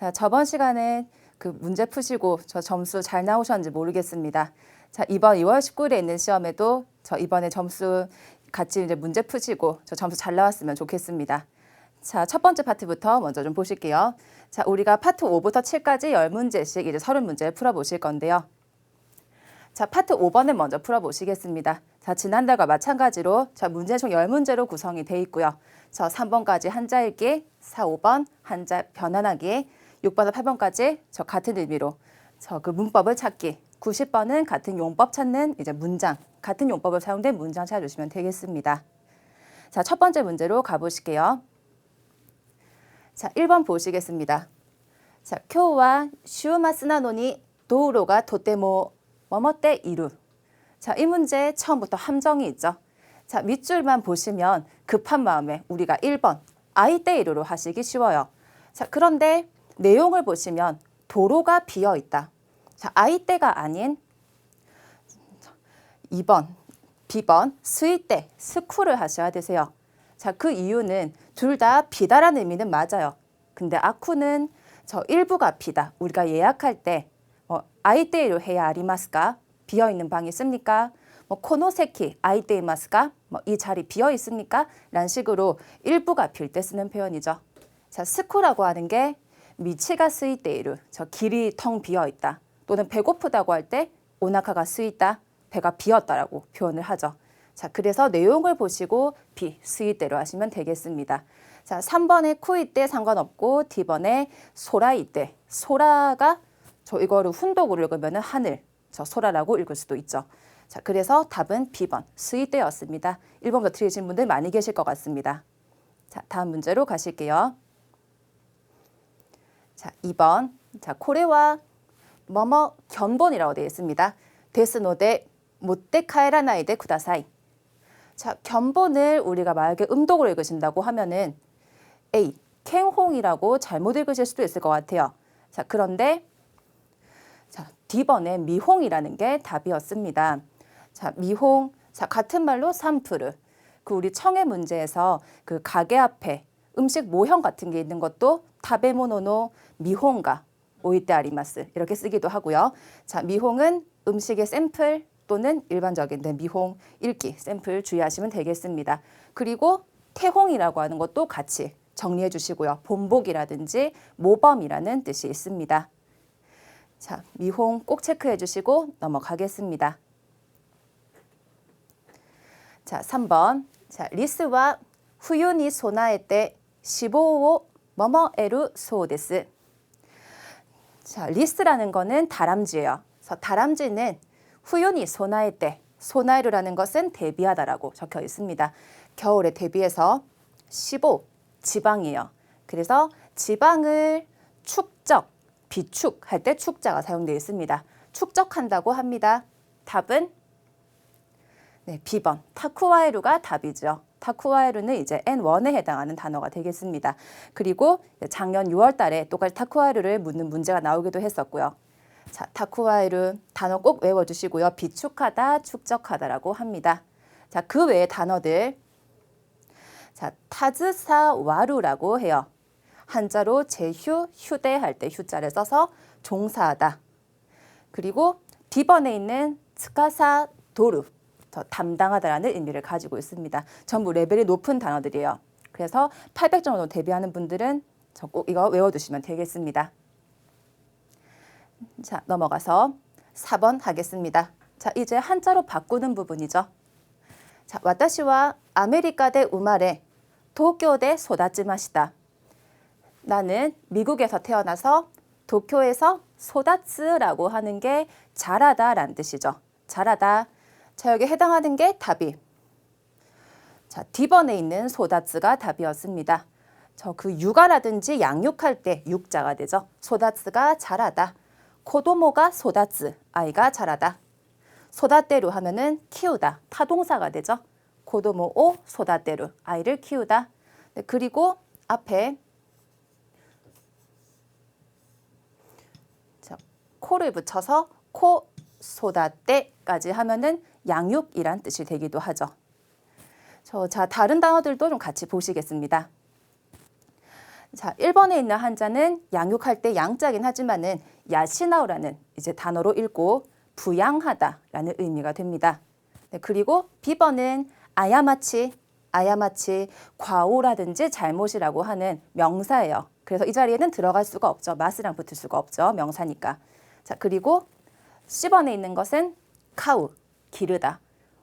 자, 저번 시간에 그 문제 푸시고 저 점수 잘 나오셨는지 모르겠습니다. 자, 이번 2월 19일에 있는 시험에도 저 이번에 점수 같이 이제 문제 푸시고 저 점수 잘 나왔으면 좋겠습니다. 자, 첫 번째 파트부터 먼저 좀 보실게요. 자, 우리가 파트 5부터 7까지 10문제씩 이제 30문제 풀어보실 건데요. 자, 파트 5번을 먼저 풀어보시겠습니다. 자, 지난달과 마찬가지로 자, 문제 총 10문제로 구성이 돼 있고요. 저 3번까지 한자 읽기, 4, 5번 한자 변환하기, 6번에서 8번까지 저 같은 의미로 저 그 문법을 찾기, 90번은 같은 용법 찾는 이제 문장, 같은 용법을 사용된 문장 찾아주시면 되겠습니다. 자, 첫 번째 문제로 가보실게요. 자, 1번 보시겠습니다. 자, 교와 슈마스나노니 도우로가 도테모 뭐뭐때 이루. 자, 이 문제 처음부터 함정이 있죠. 자, 밑줄만 보시면 급한 마음에 우리가 1번 아이때 이루로 하시기 쉬워요. 자, 그런데 내용을 보시면 도로가 비어 있다. 자, 아이때가 아닌 2번, B번 스이때, 스쿠를 하셔야 되세요. 자, 그 이유는 둘 다 비다라는 의미는 맞아요. 근데 아쿠는 저 일부가 비다. 우리가 예약할 때 아이때이로 해야 아리마스까? 비어 있는 방이 있습니까? 코노세키 아이때이마스까? 이 자리 비어 있습니까? 라는 식으로 일부가 빌 때 쓰는 표현이죠. 자, 스쿠라고 하는 게 미치가 스이때이루, 저 길이 텅 비어 있다. 또는 배고프다고 할 때 오나카가 스이다, 배가 비었다라고 표현을 하죠. 자, 그래서 내용을 보시고 스이때로 하시면 되겠습니다. 자, 3번에 쿠이때 상관없고 D번에 소라이때, 소라가 저 이거를 훈독으로 읽으면 하늘, 저 소라라고 읽을 수도 있죠. 자, 그래서 답은 B번 스이때였습니다. 1번부터 틀리신 분들 많이 계실 것 같습니다. 자, 다음 문제로 가실게요. 자, 2번. 자, 코레와 뭐뭐 견본이라고 되어 있습니다. 데스노데 못데 카에라나이데 쿠다사이. 자, 견본을 우리가 만약에 음독으로 읽으신다고 하면은 A, 캥홍이라고 잘못 읽으실 수도 있을 것 같아요. 자, 그런데 자, D번에 미홍이라는 게 답이었습니다. 자, 미홍. 자, 같은 말로 산푸르. 그 우리 청해 문제에서 그 가게 앞에 음식 모형 같은 게 있는 것도 타베모노노 미홍가 오이테 아리마스 이렇게 쓰기도 하고요. 자, 미홍은 음식의 샘플 또는 일반적인 미홍 읽기 샘플 주의하시면 되겠습니다. 그리고 태홍이라고 하는 것도 같이 정리해 주시고요. 본복이라든지 모범이라는 뜻이 있습니다. 자, 미홍 꼭 체크해 주시고 넘어가겠습니다. 자, 3번. 자, 리스와 후유니 소나에때 시보오 뭐뭐에루 소데스. 자, 리스라는 거는 다람쥐예요. 그래서 다람쥐는 후유니 소나에때, 소나에루라는 것은 대비하다라고 적혀 있습니다. 겨울에 대비해서 15, 지방이에요. 그래서 지방을 축적, 비축할 때 축자가 사용되어 있습니다. 축적한다고 합니다. 답은 B번 타쿠와에루가 답이죠. 타쿠와에루는 이제 N1에 해당하는 단어가 되겠습니다. 그리고 작년 6월 달에 똑같이 타쿠와에루를 묻는 문제가 나오기도 했었고요. 자, 타쿠와에루 단어 꼭 외워주시고요. 비축하다, 축적하다라고 합니다. 자, 그 외의 단어들. 자, 타즈사와루라고 해요. 한자로 제휴, 휴대할 때 휴자를 써서 종사하다. 그리고 D번에 있는 츠카사도루, 더 담당하다라는 의미를 가지고 있습니다. 전부 레벨이 높은 단어들이에요. 그래서 800점 정도 대비하는 분들은 꼭 이거 외워두시면 되겠습니다. 자, 넘어가서 4번 하겠습니다. 자, 이제 한자로 바꾸는 부분이죠. 자, 와타시와 아메리카대 우마레 도쿄대 소다츠마시다. 나는 미국에서 태어나서 도쿄에서 소다츠라고 하는 게 잘하다라는 뜻이죠. 잘하다. 자, 여기 해당하는 게 답이. 자, D번에 있는 소다츠가 답이었습니다. 저 그 육아라든지 양육할 때 육자가 되죠. 소다츠가 잘하다. 코도모가 소다츠, 아이가 잘하다. 소다테루 하면은 키우다, 타동사가 되죠. 코도모 오 소다테루, 아이를 키우다. 네, 그리고 앞에 자, 코를 붙여서 코 소다테까지 하면은 양육이란 뜻이 되기도 하죠. 자, 다른 단어들도 좀 같이 보시겠습니다. 자, 1번에 있는 한자는 양육할 때 양자긴 하지만은 야시나우라는 이제 단어로 읽고 부양하다라는 의미가 됩니다. 네, 그리고 B번은 아야마치 과오라든지 잘못이라고 하는 명사예요. 그래서 이 자리에는 들어갈 수가 없죠. 마스랑 붙을 수가 없죠. 명사니까. 자, 그리고 C번에 있는 것은 카우, 기르다.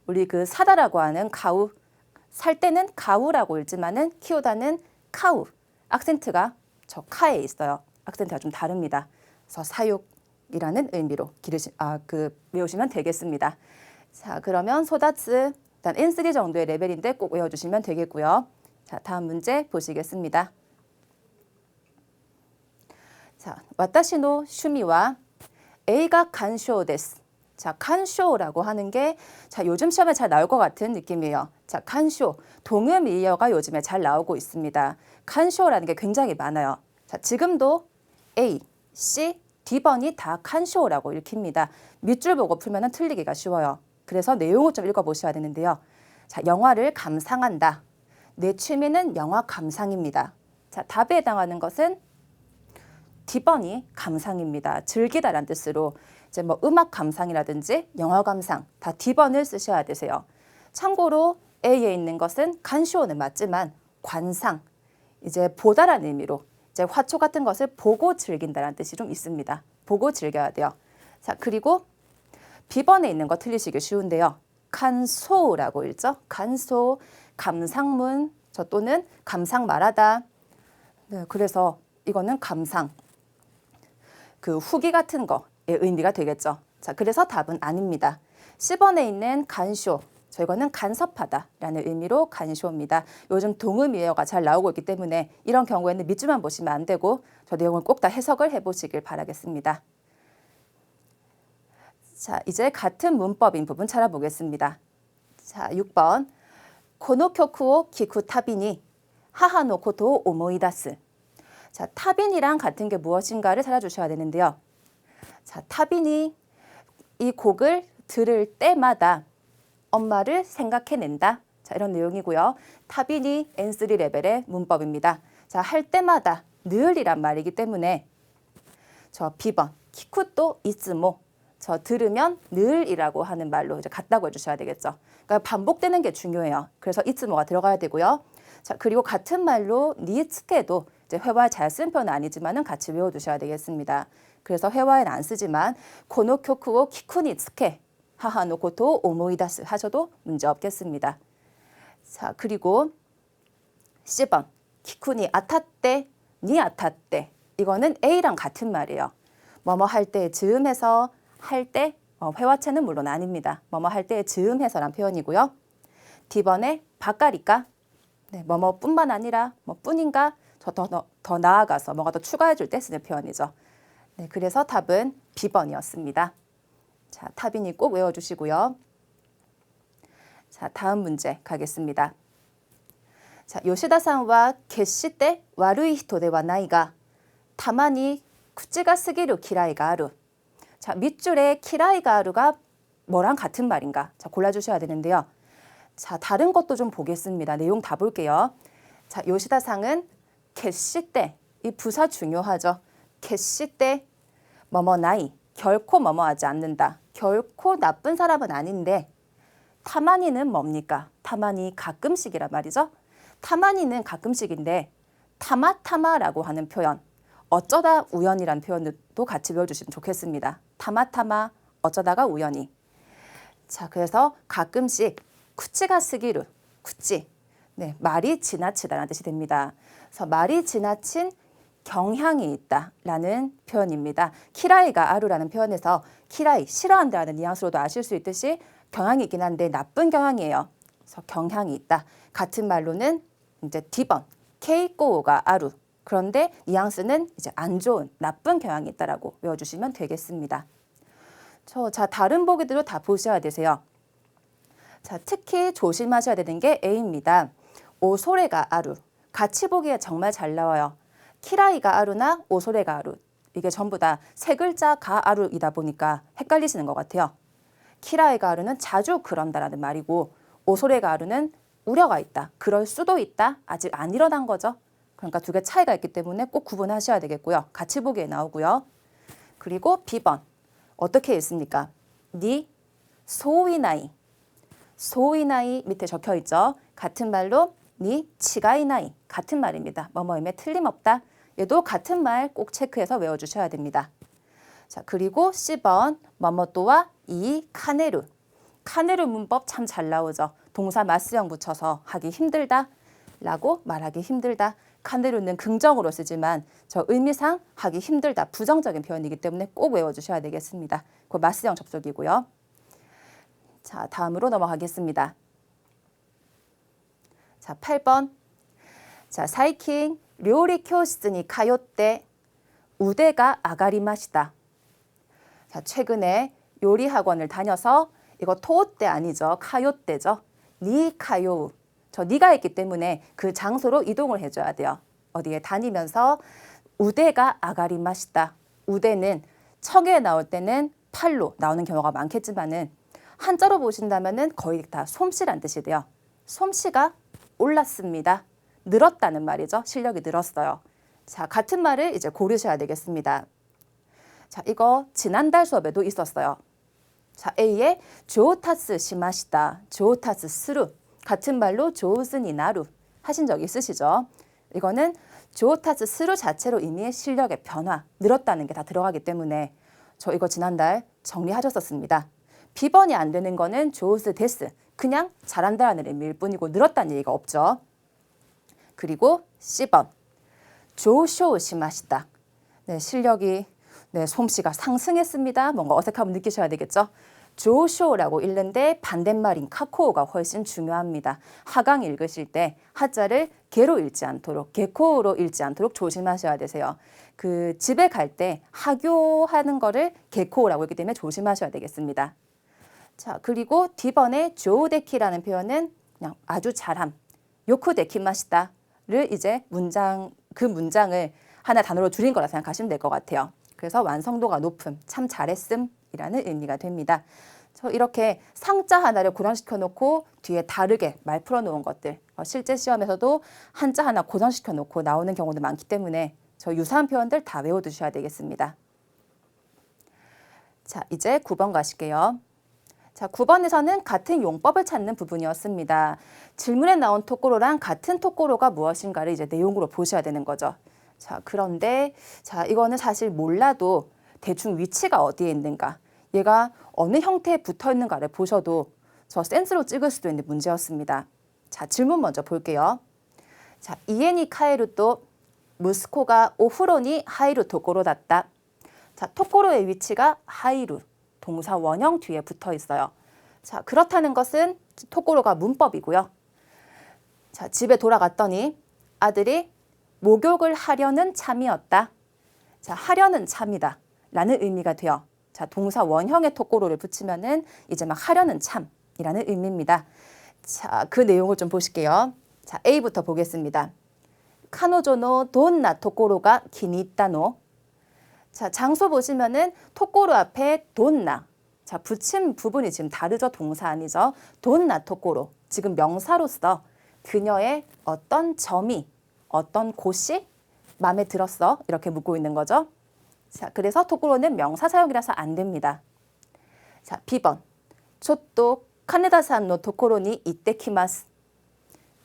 우리 그 사다라고 하는 가우, 살 때는 가우라고 읽지만은 키우다는 카우. 악센트가 저 카에 있어요. 악센트가 좀 다릅니다. 그래서 사육이라는 의미로 외우시면 되겠습니다. 자, 그러면 소다츠 일단 N3 정도의 레벨인데 꼭 외워주시면 되겠고요. 자, 다음 문제 보시겠습니다. 자, 와타시노 슈미와 A가 간쇼 데스. 자, 간쇼라고 하는 게 자, 요즘 시험에 잘 나올 것 같은 느낌이에요. 자, 간쇼, 동음이어가 요즘에 잘 나오고 있습니다. 간쇼라는 게 굉장히 많아요. 자, 지금도 A, C, D번이 다 간쇼라고 읽힙니다. 밑줄 보고 풀면 틀리기가 쉬워요. 그래서 내용을 좀 읽어보셔야 되는데요. 자, 영화를 감상한다. 내 취미는 영화 감상입니다. 자, 답에 해당하는 것은 D번이 감상입니다. 즐기다라는 뜻으로 이제 뭐 음악 감상이라든지 영화 감상 다 D번을 쓰셔야 되세요. 참고로 A에 있는 것은 간쇼는 맞지만 관상, 이제 보다라는 의미로 이제 화초 같은 것을 보고 즐긴다라는 뜻이 좀 있습니다. 보고 즐겨야 돼요. 자, 그리고 B번에 있는 거 틀리시기 쉬운데요. 간소라고 읽죠. 간소, 감상문, 저 또는 감상 말하다. 네, 그래서 이거는 감상, 그 후기 같은 거의 의미가 되겠죠. 자, 그래서 답은 아닙니다. C번에 있는 간쇼, 이거는 간섭하다라는 의미로 간쇼입니다. 요즘 동음이어가 잘 나오고 있기 때문에 이런 경우에는 밑줄만 보시면 안 되고 저 내용을 꼭 다 해석을 해보시길 바라겠습니다. 자, 이제 같은 문법인 부분 찾아보겠습니다. 자, 6번. 코노교쿠오 기쿠 타비니 하하노 코토 오모이다스. 자, 타빈이랑 같은 게 무엇인가를 찾아주셔야 되는데요. 자, 타빈이 이 곡을 들을 때마다 엄마를 생각해낸다. 자, 이런 내용이고요. 타빈이 N3 레벨의 문법입니다. 자, 할 때마다 늘이란 말이기 때문에 저 B번 키쿠또 이츠모, 저 들으면 늘이라고 하는 말로 이제 같다고 해주셔야 되겠죠. 그러니까 반복되는 게 중요해요. 그래서 이츠모가 들어가야 되고요. 자, 그리고 같은 말로 니츠케도 이제 회화에 잘 쓴 편은 아니지만은 같이 외워두셔야 되겠습니다. 그래서 회화에는 안 쓰지만 코노교쿠오 키쿠니츠케 하하노 코토 오모이다스 하셔도 문제 없겠습니다. 자, 그리고 C번 키쿠니 아타떼 니 아타떼, 이거는 A랑 같은 말이에요. 뭐뭐 할 때 즈음해서 할 때 회화체는 물론 아닙니다. 뭐뭐 할 때 즈음해서란 표현이고요. D번에 바까리까, 네, 뭐뭐뿐만 아니라 뭐 뿐인가 더 나아가서 뭐가 더 추가해 줄 때 쓰는 표현이죠. 네, 그래서 답은 B번이었습니다. 자, 타빈이 꼭 외워주시고요. 자, 다음 문제 가겠습니다. 자, 요시다상와 게시 때 와루이 히토데와 나이가 다만이 쿠치가 스기루 키라이가 아루. 자, 밑줄에 키라이가 아루가 뭐랑 같은 말인가? 자, 골라주셔야 되는데요. 자, 다른 것도 좀 보겠습니다. 내용 다 볼게요. 자, 요시다상은 게시 때, 이 부사 중요하죠. 게시 때 뭐뭐 나이, 결코 뭐뭐하지 않는다. 결코 나쁜 사람은 아닌데 타마니는 뭡니까? 타마니 가끔씩이란 말이죠. 타마니는 가끔씩인데 타마타마라고 하는 표현, 어쩌다 우연이란 표현도 같이 외워주시면 좋겠습니다. 타마타마, 어쩌다가 우연히. 자, 그래서 가끔씩 쿠치가 스기루, 쿠치, 네, 말이 지나치다라는 뜻이 됩니다. 그래서 말이 지나친 경향이 있다라는 표현입니다. 키라이가 아루라는 표현에서 키라이, 싫어한다는 뉘앙스로도 아실 수 있듯이 경향이 있긴 한데 나쁜 경향이에요. 그래서 경향이 있다. 같은 말로는 이제 D번, 케이코가 아루. 그런데 뉘앙스는 이제 안 좋은, 나쁜 경향이 있다라고 외워주시면 되겠습니다. 자, 다른 보기들도 다 보셔야 되세요. 자, 특히 조심하셔야 되는 게 A입니다. 오소레가 아루. 같이 보기에 정말 잘 나와요. 키라이가 아루나 오소레가 아루. 이게 전부 다 세 글자 가 아루이다 보니까 헷갈리시는 것 같아요. 키라이가 아루는 자주 그런다라는 말이고 오소레가 아루는 우려가 있다, 그럴 수도 있다, 아직 안 일어난 거죠. 그러니까 두 개 차이가 있기 때문에 꼭 구분하셔야 되겠고요. 같이 보기에 나오고요. 그리고 B번 어떻게 읽습니까? 니 소이나이. 소이나이 밑에 적혀 있죠. 같은 말로 니 치가이나이. 같은 말입니다. 뭐뭐임에 틀림없다. 얘도 같은 말 꼭 체크해서 외워주셔야 됩니다. 자, 그리고 C번 뭐뭐또와 이 카네루. 카네루 문법 참 잘 나오죠. 동사 마스형 붙여서 하기 힘들다 라고 말하기 힘들다. 카네루는 긍정으로 쓰지만 저 의미상 하기 힘들다. 부정적인 표현이기 때문에 꼭 외워주셔야 되겠습니다. 그 마스형 접속이고요. 자, 다음으로 넘어가겠습니다. 자, 8번. 자, 사이킹 료리 교室に 가요때 우대가 아가리마시다. 자, 최근에 요리 학원을 다녀서 이거 토때 아니죠. 카요때죠. 니 카요. 저 니가 있기 때문에 그 장소로 이동을 해줘야 돼요. 어디에 다니면서 우대가 아가리마시다. 우대는 척에 나올 때는 팔로 나오는 경우가 많겠지만은 한자로 보신다면은 거의 다 솜씨란 뜻이 돼요. 솜씨가 올랐습니다. 늘었다는 말이죠. 실력이 늘었어요. 자, 같은 말을 이제 고르셔야 되겠습니다. 자, 이거 지난달 수업에도 있었어요. 자, A에 조타스 시마시다. 조타스 스루. 같은 말로 조스니 나루 하신 적 있으시죠? 이거는 조타스 스루 자체로 이미 실력의 변화, 늘었다는 게 다 들어가기 때문에 저 이거 지난달 정리하셨었습니다. B번이 안 되는 거는 조스 데스. 그냥 잘한다는 의미일 뿐이고 늘었다는 얘기가 없죠. 그리고 C번. 조쇼 시마시다. 네, 실력이 솜씨가 상승했습니다. 뭔가 어색함을 느끼셔야 되겠죠. 조쇼라고 읽는데 반대말인 카코오가 훨씬 중요합니다. 하강 읽으실 때 하자를 개로 읽지 않도록, 개코로 읽지 않도록 조심하셔야 되세요. 그 집에 갈 때 하교하는 거를 개코라고 읽기 때문에 조심하셔야 되겠습니다. 자, 그리고 D번에 조데키라는 표현은 그냥 아주 잘함. 요쿠데키마시다를 이제 그 문장을 하나 단어로 줄인 거라 생각하시면 될 것 같아요. 그래서 완성도가 높음, 참 잘했음이라는 의미가 됩니다. 저 이렇게 상자 하나를 고정시켜 놓고 뒤에 다르게 말 풀어 놓은 것들, 실제 시험에서도 한자 하나 고정시켜 놓고 나오는 경우도 많기 때문에 저 유사한 표현들 다 외워두셔야 되겠습니다. 자, 이제 9번 가실게요. 자, 9번에서는 같은 용법을 찾는 부분이었습니다. 질문에 나온 토꼬로랑 같은 토꼬로가 무엇인가를 이제 내용으로 보셔야 되는 거죠. 자, 그런데 자, 이거는 사실 몰라도 대충 위치가 어디에 있는가, 얘가 어느 형태에 붙어 있는가를 보셔도 저 센스로 찍을 수도 있는 문제였습니다. 자, 질문 먼저 볼게요. 자, 이에니 카에루또 무스코가 오후로니 하이루 토꼬로 das다. 자, 토꼬로의 위치가 하이루, 동사 원형 뒤에 붙어 있어요. 자, 그렇다는 것은 토꼬로가 문법이고요. 자, 집에 돌아갔더니 아들이 목욕을 하려는 참이었다. 자, 하려는 참이다 라는 의미가 돼요. 자, 동사 원형의 토꼬로를 붙이면은 이제 막 하려는 참이라는 의미입니다. 자, 그 내용을 좀 보실게요. 자, A부터 보겠습니다. 카노조노 돈나 토꼬로가 기니있다노. 자, 장소 보시면은 토꼬로 앞에 돈나. 자, 붙임 부분이 지금 다르죠. 동사 아니죠. 돈나 토꼬로. 지금 명사로서 그녀의 어떤 점이, 어떤 곳이 마음에 들었어. 이렇게 묻고 있는 거죠. 자, 그래서 토꼬로는 명사 사용이라서 안 됩니다. 자, B번. 초또 카네다산 노 토꼬로니 이때키마스.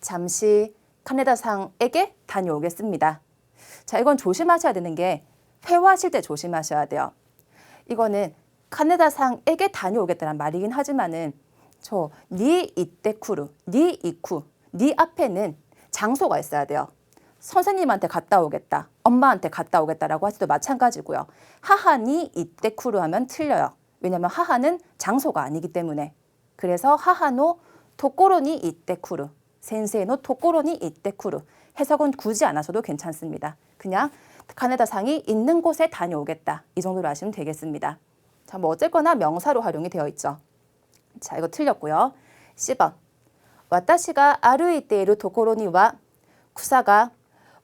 잠시 카네다상에게 다녀오겠습니다. 자, 이건 조심하셔야 되는 게 회화하실 때 조심하셔야 돼요. 이거는 카네다상에게 다녀오겠다는 말이긴 하지만은 니 이때쿠루, 니 이쿠, 니 앞에는 장소가 있어야 돼요. 선생님한테 갔다 오겠다, 엄마한테 갔다 오겠다라고 할 때도 마찬가지고요. 하하니 이때쿠루 하면 틀려요. 왜냐하면 하하는 장소가 아니기 때문에. 그래서 하하노 토꼬로니 이때쿠루, 센세노 토꼬로니 이때쿠루. 해석은 굳이 안 하셔도 괜찮습니다. 그냥 카네다상이 있는 곳에 다녀오겠다. 이 정도로 하시면 되겠습니다. 자, 뭐 어쨌거나 명사로 활용이 되어 있죠. 자, 이거 틀렸고요. C번. 와타시가 아루이테이루 토코로니와 쿠사가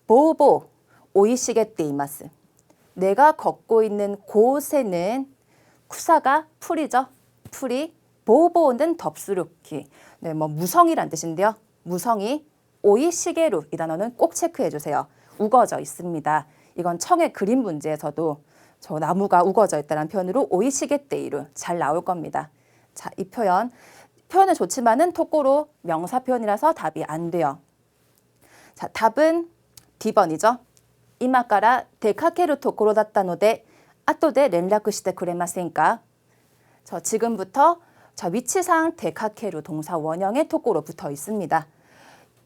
보보 오이시게테 이마스. 내가 걷고 있는 곳에는 쿠사가 풀이죠. 풀이, 보보는 덥수룩히. 네, 뭐 무성이란 뜻인데요. 무성이 오이시게루 이 단어는 꼭 체크해 주세요. 우거져 있습니다. 이건 청의 그림 문제에서도 저 나무가 우거져 있다는 표현으로 오이시게떼이루 잘 나올 겁니다. 자, 이 표현은 좋지만은 토꼬로 명사 표현이라서 답이 안 돼요. 자, 답은 D번이죠. 이마까라 데카케루 토꼬로 다ったので 아토데 렌라쿠 시테 쿠레마센까. 저 지금부터 자 위치상 데카케루 동사 원형에 토꼬로 붙어 있습니다.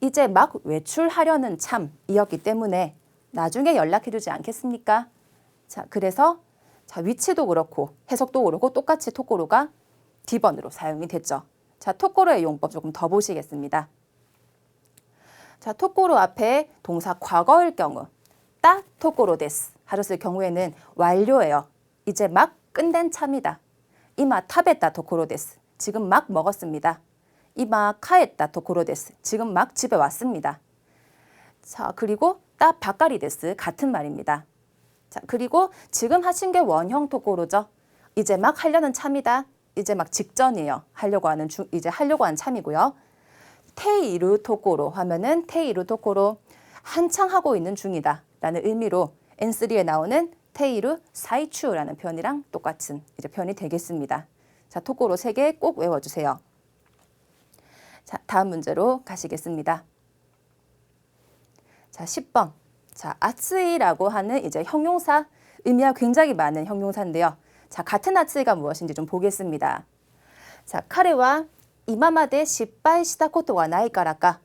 이제 막 외출하려는 참이었기 때문에 나중에 연락해주지 않겠습니까? 자, 그래서 자 위치도 그렇고 해석도 그렇고 똑같이 토꼬로가 D번으로 사용이 됐죠. 자, 토꼬로의 용법 조금 더 보시겠습니다. 자, 토꼬로 앞에 동사 과거일 경우 따 토꼬로 데스 하루 쓸 경우에는 완료예요. 이제 막 끝낸 참이다. 이마 타베타 토꼬로 데스. 지금 막 먹었습니다. 이마 카에타 토꼬로 데스. 지금 막 집에 왔습니다. 자, 그리고 따 바까리 데스 같은 말입니다. 자, 그리고 지금 하신 게 원형 토꼬로죠. 이제 막 하려는 참이다. 이제 막 직전이에요. 하려고 하는 참이고요. 테이루 토꼬로 하면은 테이루 토꼬로 한창 하고 있는 중이다 라는 의미로 N3에 나오는 테이루 사이추라는 표현이랑 똑같은 이제 표현이 되겠습니다. 자, 토꼬로 3개 꼭 외워주세요. 자, 다음 문제로 가시겠습니다. 자, 10번. 자, 아츠이라고 하는 이제 형용사, 의미가 굉장히 많은 형용사인데요. 자, 같은 아츠이가 무엇인지 좀 보겠습니다. 자, 카레와 이마마데失敗したことがないからか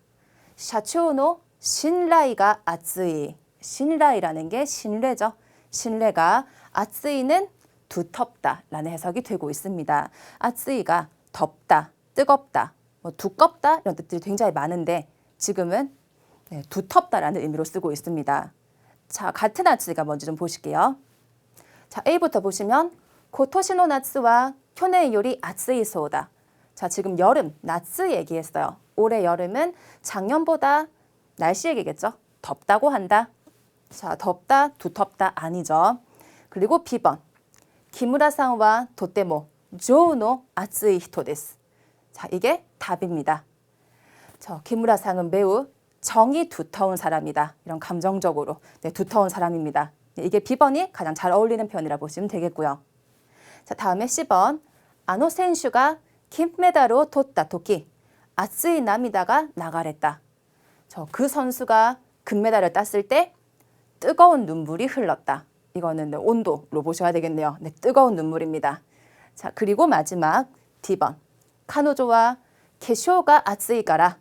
社長の信頼が厚い. 신라이라는 게 신뢰죠. 신뢰가 아츠이는 두텁다라는 해석이 되고 있습니다. 아츠이가 덥다, 뜨겁다, 뭐 두껍다 이런 뜻들이 굉장히 많은데 지금은 두텁다라는 의미로 쓰고 있습니다. 자, 같은 아츠이가 뭔지 좀 보실게요. 자, A부터 보시면 고토시노 나츠와 쿄네인 요리 아츠이 소다. 자, 지금 여름, 나츠 얘기했어요. 올해 여름은 작년보다 날씨 얘기겠죠. 덥다고 한다. 자, 덥다, 두텁다 아니죠. 그리고 B번. 기무라상와 도테모 조우노 아츠이 히토 데스. 자, 이게 답입니다. 저 기무라상은 매우 정이 두터운 사람이다. 이런 감정적으로 두터운 사람입니다. 이게 B번이 가장 잘 어울리는 편이라 보시면 되겠고요. 자, 다음에 C번. 아노 선수가金メダルを取った時 熱い涙が 나가랬다. 그 선수가 금메달을 땄을 때 뜨거운 눈물이 흘렀다. 이거는 온도로 보셔야 되겠네요. 네, 뜨거운 눈물입니다. 자, 그리고 마지막 D번. 카노조와 개쇼가 아츠이까라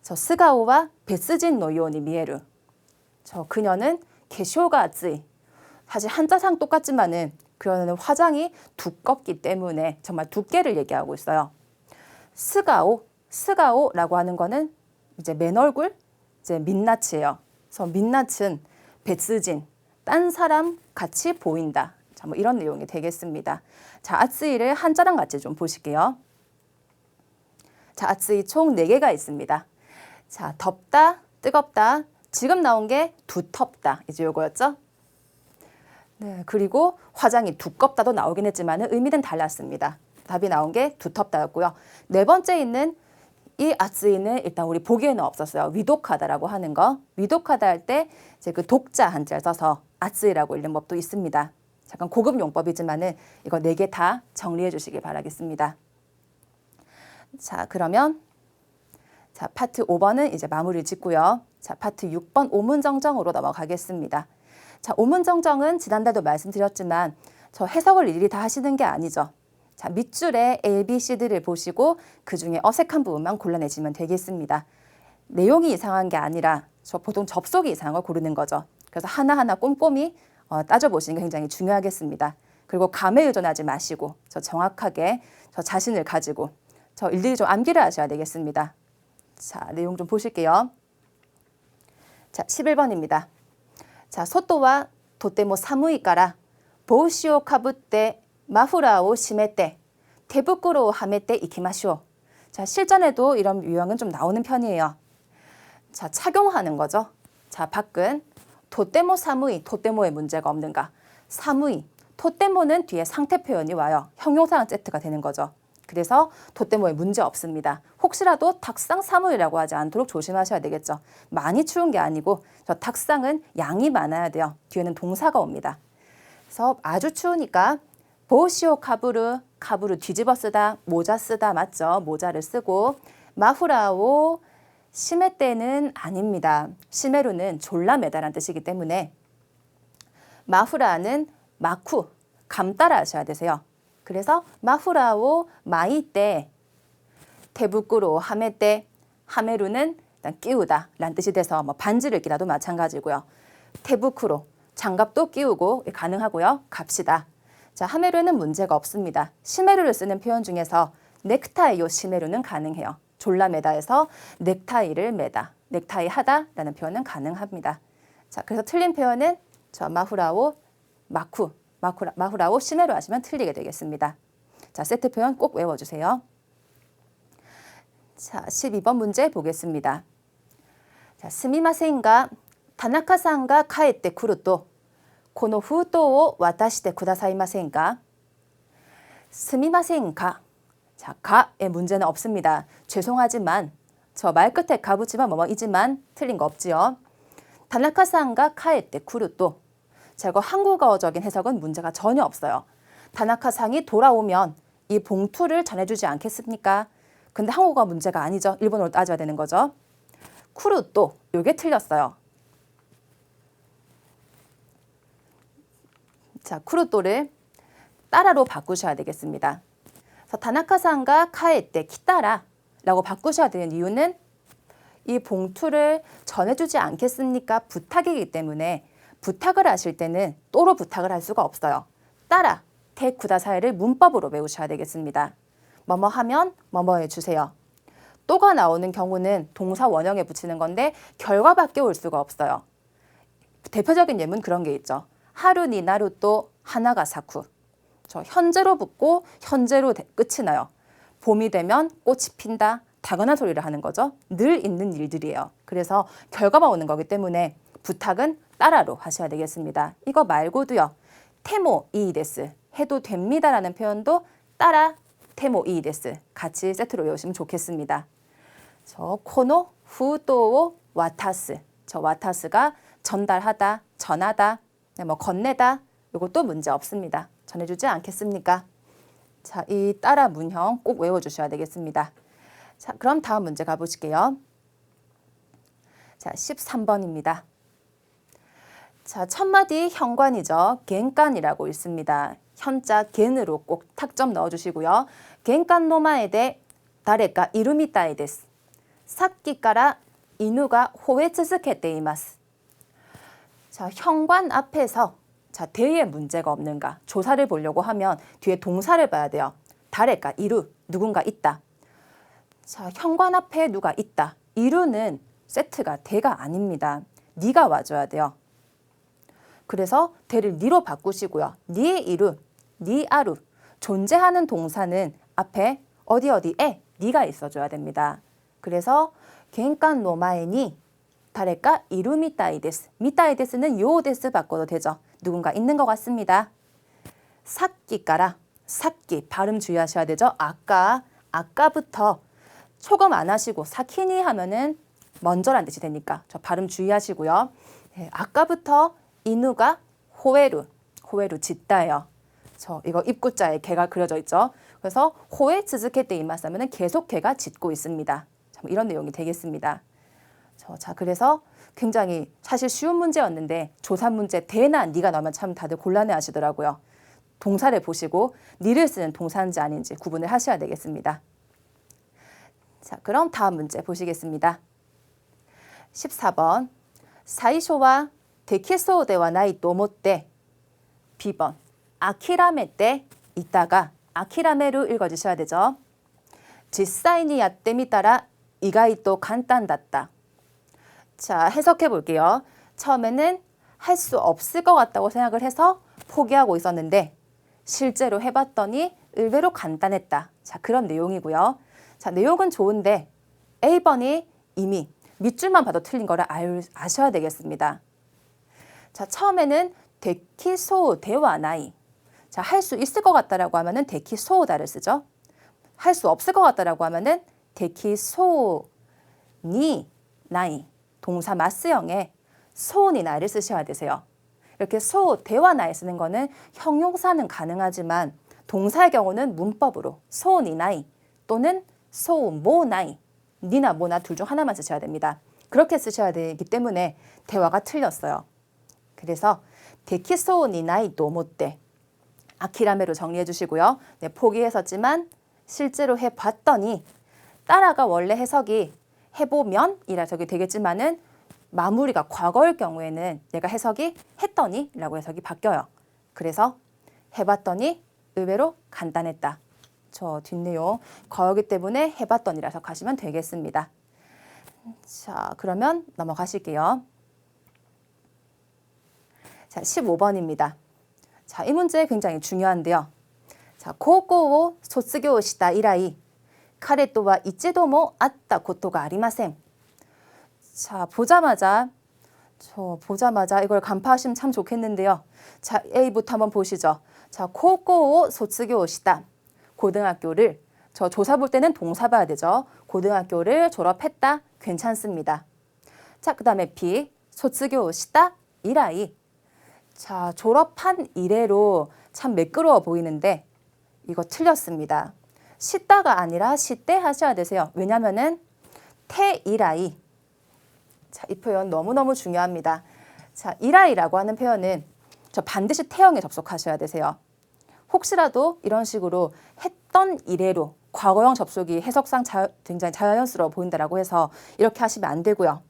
스가오와 베스진 노요니 미에루. 그녀는 개쇼가 아츠이. 사실 한자상 똑같지만은 그녀는 화장이 두껍기 때문에 정말 두께를 얘기하고 있어요. 스가오라고 하는 거는 이제 맨 얼굴, 이제 민낯이에요. 그래서 민낯은 베스진, 딴 사람 같이 보인다. 자, 뭐 이런 내용이 되겠습니다. 자, 아츠이를 한자랑 같이 좀 보실게요. 자, 아츠이 총 4개가 있습니다. 자, 덥다, 뜨겁다, 지금 나온 게 두텁다. 이제 요거였죠? 네, 그리고 화장이 두껍다도 나오긴 했지만 의미는 달랐습니다. 답이 나온 게 두텁다였고요. 4번째 있는 이 아츠이는 일단 우리 보기에는 없었어요. 위독하다라고 하는 거. 위독하다 할 때 이제 그 독자 한자를 써서 아츠이라고 읽는 법도 있습니다. 잠깐 고급 용법이지만은 이거 4개 다 정리해 주시길 바라겠습니다. 자, 그러면 자, 파트 5번은 이제 마무리 짓고요. 자, 파트 6번 오문정정으로 넘어가겠습니다. 자, 오문정정은 지난달도 말씀드렸지만 저 해석을 일일이 다 하시는 게 아니죠. 자, 밑줄에 A, B, C들을 보시고 그중에 어색한 부분만 골라내시면 되겠습니다. 내용이 이상한 게 아니라 저 보통 접속이 이상한 걸 고르는 거죠. 그래서 하나하나 꼼꼼히 따져보시는 게 굉장히 중요하겠습니다. 그리고 감에 의존하지 마시고 저 정확하게 저 자신을 가지고 저 일일이 좀 암기를 하셔야 되겠습니다. 자, 내용 좀 보실게요. 자, 11번입니다. 자, 소토와 도테모 사무이から 帽子をかぶってマフラーを締めて手袋をはめていきましょう. 자, 실전에도 이런 유형은 좀 나오는 편이에요. 자, 착용하는 거죠. 자, 밖은 도테모 사무이, 도테모에 문제가 없는가. 사무이, 도테모는 뒤에 상태 표현이 와요. 형용사랑 세트가 되는 거죠. 그래서 도때모에 문제 없습니다. 혹시라도 탁상 사물이라고 하지 않도록 조심하셔야 되겠죠. 많이 추운 게 아니고 저 탁상은 양이 많아야 돼요. 뒤에는 동사가 옵니다. 그래서 아주 추우니까 보시오 카부르, 카부르 뒤집어 쓰다, 모자 쓰다 맞죠? 모자를 쓰고 마후라오 시메떼는 아닙니다. 시메루는 졸라매다라는 뜻이기 때문에 마후라는 마쿠, 감 따라 하셔야 되세요. 그래서 마후라오 마이떼, 테부꾸로 하메떼, 하메루는 일단 끼우다 라는 뜻이 돼서 뭐 반지를 끼다도 마찬가지고요. 테부쿠로, 장갑도 끼우고 가능하고요. 갑시다. 자, 하메루는 문제가 없습니다. 시메루를 쓰는 표현 중에서 넥타이요 시메루는 가능해요. 졸라매다에서 넥타이를 매다, 넥타이 하다라는 표현은 가능합니다. 자, 그래서 틀린 표현은 저 마후라오 마쿠, 마후라오 시메루 하시면 틀리게 되겠습니다. 자, 세트 표현 꼭 외워주세요. 자, 12번 문제 보겠습니다. 자, 스미마센가 타나카상가 카에테 쿠루토 고노 후토 와타시테 쿠다사이마센가. 스미마센가. 자, 가의 문제는 없습니다. 죄송하지만 저 말 끝에 가 붙이면 뭐뭐이지만 틀린 거 없지요. 타나카상가 카에테 쿠루토. 자, 이거 한국어적인 해석은 문제가 전혀 없어요. 타나카상이 돌아오면 이 봉투를 전해주지 않겠습니까? 근데 한국어 문제가 아니죠. 일본어로 따져야 되는 거죠. 쿠루토, 요게 틀렸어요. 자, 쿠루토를 따라로 바꾸셔야 되겠습니다. 그래서 타나카상가 카에테 키타라 라고 바꾸셔야 되는 이유는 이 봉투를 전해주지 않겠습니까? 부탁이기 때문에 부탁을 하실 때는 또로 부탁을 할 수가 없어요. 따라, 테쿠다사이를 문법으로 외우셔야 되겠습니다. 뭐뭐 하면 뭐뭐 해주세요. 또가 나오는 경우는 동사 원형에 붙이는 건데 결과밖에 올 수가 없어요. 대표적인 예문 그런 게 있죠. 하루 니나루 또 하나가 사쿠. 저 현재로 붙고 현재로 끝이 나요. 봄이 되면 꽃이 핀다. 당연한 소리를 하는 거죠. 늘 있는 일들이에요. 그래서 결과만 오는 거기 때문에 부탁은 따라로 하셔야 되겠습니다. 이거 말고도요. 테모 이이데스 해도 됩니다라는 표현도 따라 테모 이이데스 같이 세트로 외우시면 좋겠습니다. 저 코노 후토오 와타스. 저 와타스가 전달하다, 전하다, 뭐 건네다. 이것도 문제 없습니다. 전해주지 않겠습니까? 자, 이 따라 문형 꼭 외워주셔야 되겠습니다. 자, 그럼 다음 문제 가보실게요. 자, 13번입니다. 자, 첫 마디 현관이죠. 겐간이라고 있습니다. 현자 겐으로 꼭 탁점 넣어주시고요. 겐간 노마에데 다레가 이루미타이 데스. 사키까라 이누가 호에 츠스케테 이마스. 자, 현관 앞에서 자, 대에 문제가 없는가 조사를 보려고 하면 뒤에 동사를 봐야 돼요. 다레가 이루, 누군가 있다. 자, 현관 앞에 누가 있다. 이루는 세트가 대가 아닙니다. 니가 와줘야 돼요. 그래서 대를 니로 바꾸시고요. 니 이루, 니 아루. 존재하는 동사는 앞에 어디에 니가 있어줘야 됩니다. 그래서 겐간 노마에니 다레가 이루 미타이 데스. 미타이 데스는 요 데스 바꿔도 되죠. 누군가 있는 것 같습니다. 사끼까라. 사끼 발음 주의하셔야 되죠. 아까부터 초금 안 하시고 사키니 하면은 먼저란 뜻이 되니까 저 발음 주의하시고요. 네, 아까부터 이누가 호에루 짖다예요. 저 이거 입구자에 개가 그려져 있죠. 그래서 호에 츠즈케테 이마스 하면은 계속 개가 짖고 있습니다. 이런 내용이 되겠습니다. 자, 그래서 굉장히 사실 쉬운 문제였는데 조사 문제 대나 니가 나오면 참 다들 곤란해 하시더라고요. 동사를 보시고 니를 쓰는 동사인지 아닌지 구분을 하셔야 되겠습니다. 자, 그럼 다음 문제 보시겠습니다. 14번. 사이쇼와 데키소데와 나이 또모떼 B번. 아키라메 때 있다가 아키라메로 읽어주셔야 되죠. 지사이니 야떼 미따라 이가이또 간단다った. 자, 해석해 볼게요. 처음에는 할 수 없을 것 같다고 생각을 해서 포기하고 있었는데 실제로 해봤더니 의외로 간단했다. 자, 그런 내용이고요. 자, 내용은 좋은데 A번이 이미 밑줄만 봐도 틀린 거를 아셔야 되겠습니다. 자, 처음에는 데키소 대와 나이. 자, 할 수 있을 것 같다라고 하면은 데키소다를 쓰죠. 할 수 없을 것 같다라고 하면은 데키소 니 나이 동사 마스형에 소니 나이를 쓰셔야 되세요. 이렇게 소 대와 나이 쓰는 거는 형용사는 가능하지만 동사의 경우는 문법으로 소니 나이 또는 소모 나이 니나 모나 둘 중 하나만 쓰셔야 됩니다. 그렇게 쓰셔야 되기 때문에 대화가 틀렸어요. 그래서 데키소 니 나이도 못돼 아키라메로 정리해 주시고요. 네, 포기했었지만 실제로 해봤더니 따라가 원래 해석이 해보면 이라 해석이 되겠지만은 마무리가 과거일 경우에는 얘가 해석이 했더니 라고 해석이 바뀌어요. 그래서 해봤더니 의외로 간단했다. 저 뒷내용 과거이기 때문에 해봤더니라 해석하시면 되겠습니다. 자, 그러면 넘어가실게요. 자, 15번입니다. 자, 이 문제 굉장히 중요한데요. 자, 고고오 소츠교 시다 이라이 카레토와 이치도모 아tta 고토가 아리마센. 자, 보자마자 이걸 간파하시면 참 좋겠는데요. 자, A부터 한번 보시죠. 자, 고고오 소츠교 시다. 고등학교를 저 조사 볼 때는 동사 봐야 되죠. 고등학교를 졸업했다. 괜찮습니다. 자, 그다음에 B 소츠교 시다 이라이. 자, 졸업한 이래로 참 매끄러워 보이는데 이거 틀렸습니다. 시다가 아니라 시때 하셔야 되세요. 왜냐면은 태 이라이. 자, 이 표현 너무너무 중요합니다. 자, 이라이라고 하는 표현은 저 반드시 태형에 접속하셔야 되세요. 혹시라도 이런 식으로 했던 이래로 과거형 접속이 해석상 굉장히 자연스러워 보인다라고 해서 이렇게 하시면 안 되고요.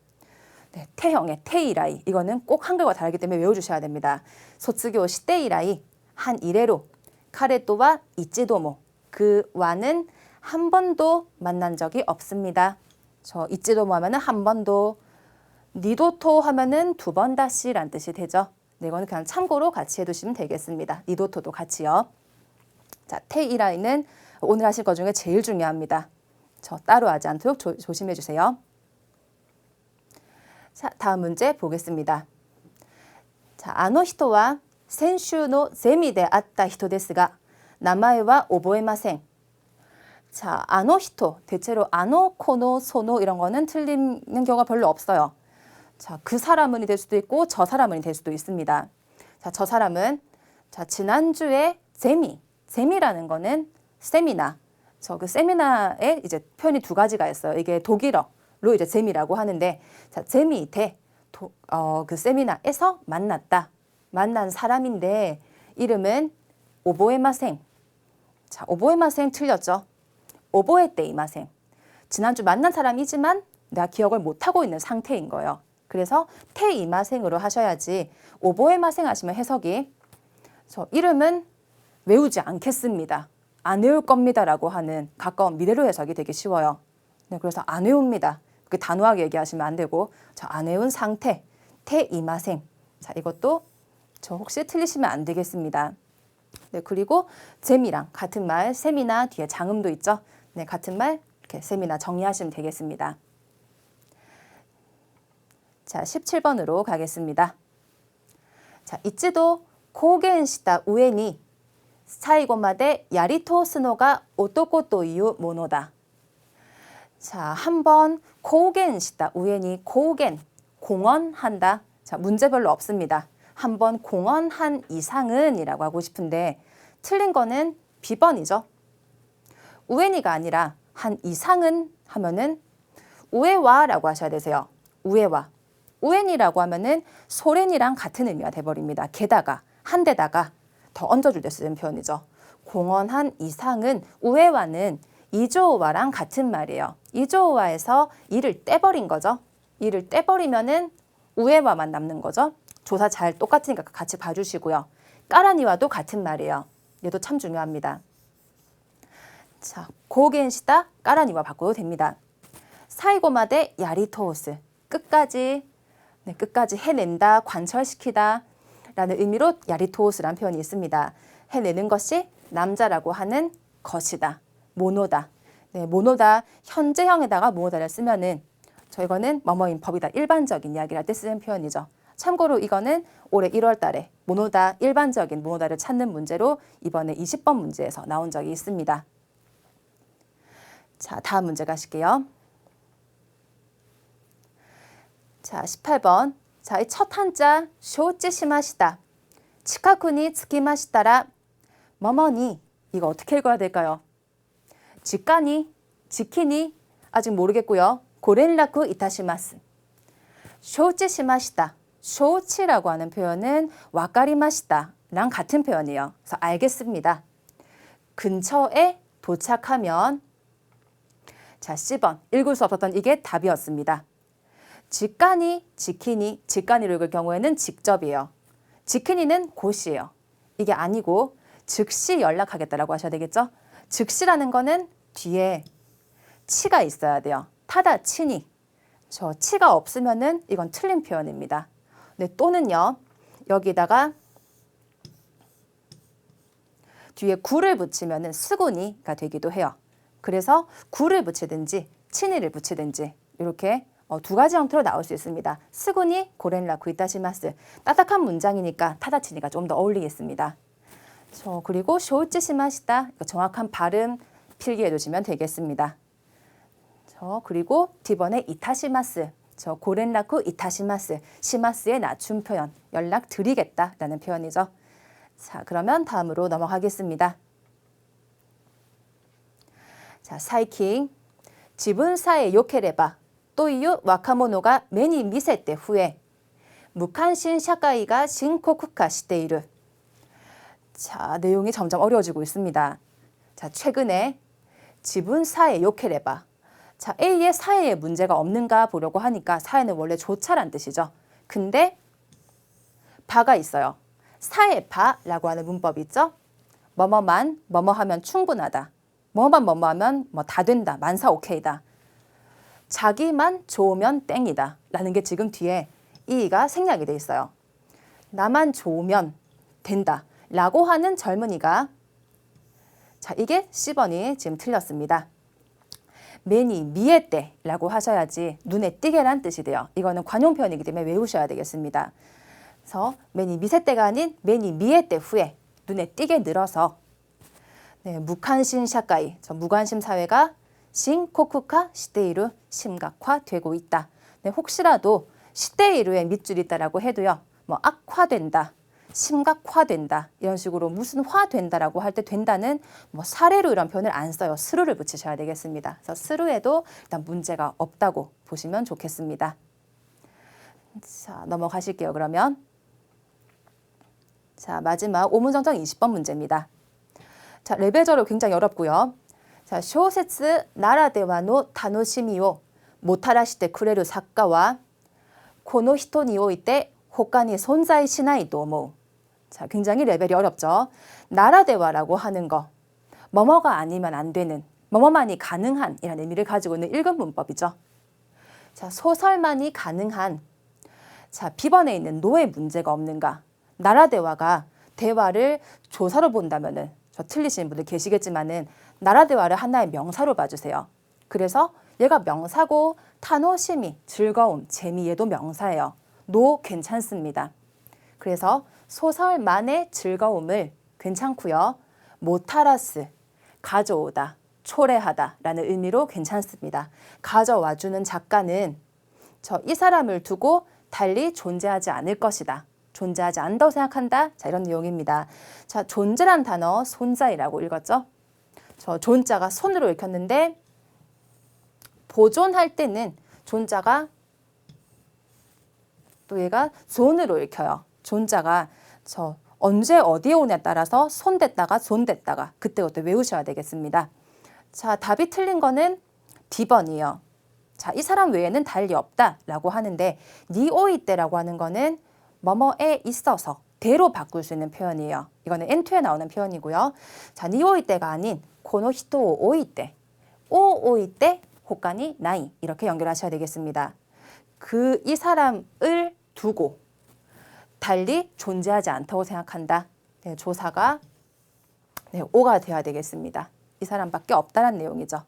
네, 태형의 테이라이 이거는 꼭 한글과 다르기 때문에 외워주셔야 됩니다. 소츠교 시테이라이 한 이래로 카레토와 이치도모 그와는 한 번도 만난 적이 없습니다. 저 이치도모 하면은 한 번도 니도토 하면은 두 번 다시란 뜻이 되죠. 네, 이거는 그냥 참고로 같이 해두시면 되겠습니다. 니도토도 같이요. 자, 테이라이는 오늘 하실 것 중에 제일 중요합니다. 저 따로 하지 않도록 조심해 주세요. 자, 다음 문제 보겠습니다. 자, 아노 히토와 센슈노ゼミで 会った人ですが名前は覚えません. 자, 아노 히토 대체로 아노, 코노, 소노 이런 거는 틀리는 경우가 별로 없어요. 자, 그 사람은이 될 수도 있고 저 사람은이 될 수도 있습니다. 자, 저 사람은 자, 지난주에 제미라는 거는 세미나. 저 그 세미나에 이제 표현이 두 가지가 있어요. 이게 독일어로 이제 제미라고 하는데 자, 제미대 그 세미나에서 만난 사람인데 이름은 오보에마생. 자, 오보에마생 틀렸죠? 오보에떼이마생. 지난주 만난 사람이지만 내가 기억을 못하고 있는 상태인 거예요. 그래서 테이마생으로 하셔야지 오보에마생 하시면 해석이 저 이름은 외우지 않겠습니다. 안 외울 겁니다라고 하는 가까운 미래로 해석이 되기 쉬워요. 네, 그래서 안 외웁니다. 그렇게 단호하게 얘기하시면 안 되고 저 안 외운 상태 테이마생. 자, 이것도 저 혹시 틀리시면 안 되겠습니다. 네, 그리고 재미랑 같은 말 세미나 뒤에 장음도 있죠. 네, 같은 말 이렇게 세미나 정리하시면 되겠습니다. 자, 17번으로 가겠습니다. 자, 이치도 고겐시다 우에니 사이고마데 야리토 스노가 오토코というものだ. 자, 한번 고겐시다 우에니 고겐 공언한다. 자, 문제 별로 없습니다. 한번 공언한 이상은 이라고 하고 싶은데 틀린 거는 B번이죠. 우에니가 아니라 한 이상은 하면은 우에와라고 하셔야 되세요. 우에와. 우에니라고 하면은 소렌이랑 같은 의미가 돼버립니다. 게다가 한 데다가 더 얹어줄 때 쓰는 표현이죠. 공언한 이상은 우에와는 이조와랑 같은 말이에요. 이조와에서 이를 떼버린 거죠. 이를 떼버리면은 우에와만 남는 거죠. 조사 잘 똑같으니까 같이 봐주시고요. 까라니와도 같은 말이에요. 얘도 참 중요합니다. 자, 고겐시다 까라니와 바꿔도 됩니다. 사이고마데 야리토스 끝까지 해낸다, 관철시키다 라는 의미로 야리토스라는 표현이 있습니다. 해내는 것이 남자라고 하는 것이다. 모노다. 네, 모노다 현재형에다가 모노다를 쓰면은 이거는 뭐뭐인 법이다. 일반적인 이야기를 할 때 쓰는 표현이죠. 참고로 이거는 올해 1월 달에 모노다 일반적인 모노다를 찾는 문제로 이번에 20번 문제에서 나온 적이 있습니다. 자, 다음 문제 가실게요. 자, 18번. 자, 이 첫 한자 쇼찌 시마시다. 치카쿠니 츠키마시다라 뭐뭐니. 이거 어떻게 읽어야 될까요? 직가니, 지키니 아직 모르겠고요. 고렌라쿠 이타시마스. 쇼찌 시마시다. 쇼치라고 하는 표현은 와까리마시다랑 같은 표현이에요. 그래서 알겠습니다. 근처에 도착하면 자, C번 읽을 수 없었던 이게 답이었습니다. 직가니, 지키니, 직가니로 읽을 경우에는 직접이에요. 지키니는 곧이에요. 이게 아니고 즉시 연락하겠다라고 하셔야 되겠죠? 즉시라는 거는 뒤에 치가 있어야 돼요. 타다, 치니. 저 치가 없으면은 이건 틀린 표현입니다. 네, 또는요. 여기다가 뒤에 구를 붙이면은 스고니가 되기도 해요. 그래서 구를 붙이든지 치니를 붙이든지 이렇게 두 가지 형태로 나올 수 있습니다. 스고니 고렌라쿠 이타시마스. 따뜻한 문장이니까 타다치니가 좀 더 어울리겠습니다. 그리고 쇼우찌 시마시다. 정확한 발음 필기해 두시면 되겠습니다. 그리고 D번에 이타시마스. 고렌라쿠 이타시마스. 시마스의 낮춤 표현. 연락 드리겠다라는 표현이죠. 자, 그러면 다음으로 넘어가겠습니다. 자, 사이킹. 지분사에 요케레바. 또이유 와카모노가 매니 미세때 후에 무칸신 샤카이가 신코쿠카 시테이루. 자, 내용이 점점 어려워지고 있습니다. 자, 최근에 지분사에 요케레바. 자, A의 사회에 문제가 없는가 보려고 하니까 사회는 원래 좋차란 뜻이죠. 근데 바가 있어요. 사회 바라고 하는 문법이 있죠. 뭐뭐만 뭐뭐하면 충분하다. 뭐만 뭐뭐하면 뭐 다 된다. 만사 오케이다. 자기만 좋으면 땡이다. 라는 게 지금 뒤에 이가 생략이 돼 있어요. 나만 좋으면 된다. 라고 하는 젊은이가 자, 이게 C번이 지금 틀렸습니다. 매니 미에 때라고 하셔야지 눈에 띄게란 뜻이 돼요. 이거는 관용 표현이기 때문에 외우셔야 되겠습니다. 그래서 매니 미세 때가 아닌 매니 미에 때 후에 눈에 띄게 늘어서 네, 무관심 샤카이, 무관심 사회가 신코쿠카 시테이루 심각화되고 있다. 네, 혹시라도 시테이루에 밑줄이 있다라고 해도요. 뭐 악화된다, 심각화된다 이런 식으로 무슨 화된다라고 할 때 된다는 뭐 사례로 이런 표현을 안 써요. 스루를 붙이셔야 되겠습니다. 그래서 스루에도 일단 문제가 없다고 보시면 좋겠습니다. 자, 넘어가실게요. 그러면 자, 마지막 오문정정 20번 문제입니다. 자, 레벨저로 굉장히 어렵고요. 자, 쇼세츠 나라데와노 타노시미오 모타라시테 쿠레루 사카와 코노 히토において他に存在しないと思う. 자, 굉장히 레벨이 어렵죠. 나라대화라고 하는 거, 뭐뭐가 아니면 안 되는, 뭐뭐만이 가능한 이라는 의미를 가지고 있는 일금 문법이죠. 자, 소설만이 가능한. 자, B번에 있는 노에 문제가 없는가? 나라대화가 대화를 조사로 본다면은 저 틀리시는 분들 계시겠지만은 나라대화를 하나의 명사로 봐주세요. 그래서 얘가 명사고 타노시미, 즐거움, 재미에도 명사예요. 노 괜찮습니다. 그래서 소설만의 즐거움을 괜찮고요. 모타라스, 가져오다, 초래하다라는 의미로 괜찮습니다. 가져와주는 작가는 이 사람을 두고 달리 존재하지 않을 것이다. 존재하지 않다고 생각한다. 자, 이런 내용입니다. 자, 존재란 단어 손자이라고 읽었죠? 존자가 손으로 읽혔는데 보존할 때는 존자가 또 얘가 존으로 읽혀요. 존자가 언제 어디에 오냐에 따라서 손댔다가 존댔다가 그때그때 외우셔야 되겠습니다. 자, 답이 틀린 거는 D번이에요. 자, 이 사람 외에는 달리 없다라고 하는데 니오이때라고 하는 거는 뭐뭐에 있어서 대로 바꿀 수 있는 표현이에요. 이거는 N2에 나오는 표현이고요. 자, 니오이때가 아닌 코노히토 오이때, 오이때 호가니 나이 이렇게 연결하셔야 되겠습니다. 이 사람을 두고 달리 존재하지 않다고 생각한다. 네, 조사가 네, 오가 되어야 되겠습니다. 이 사람밖에 없다는 내용이죠.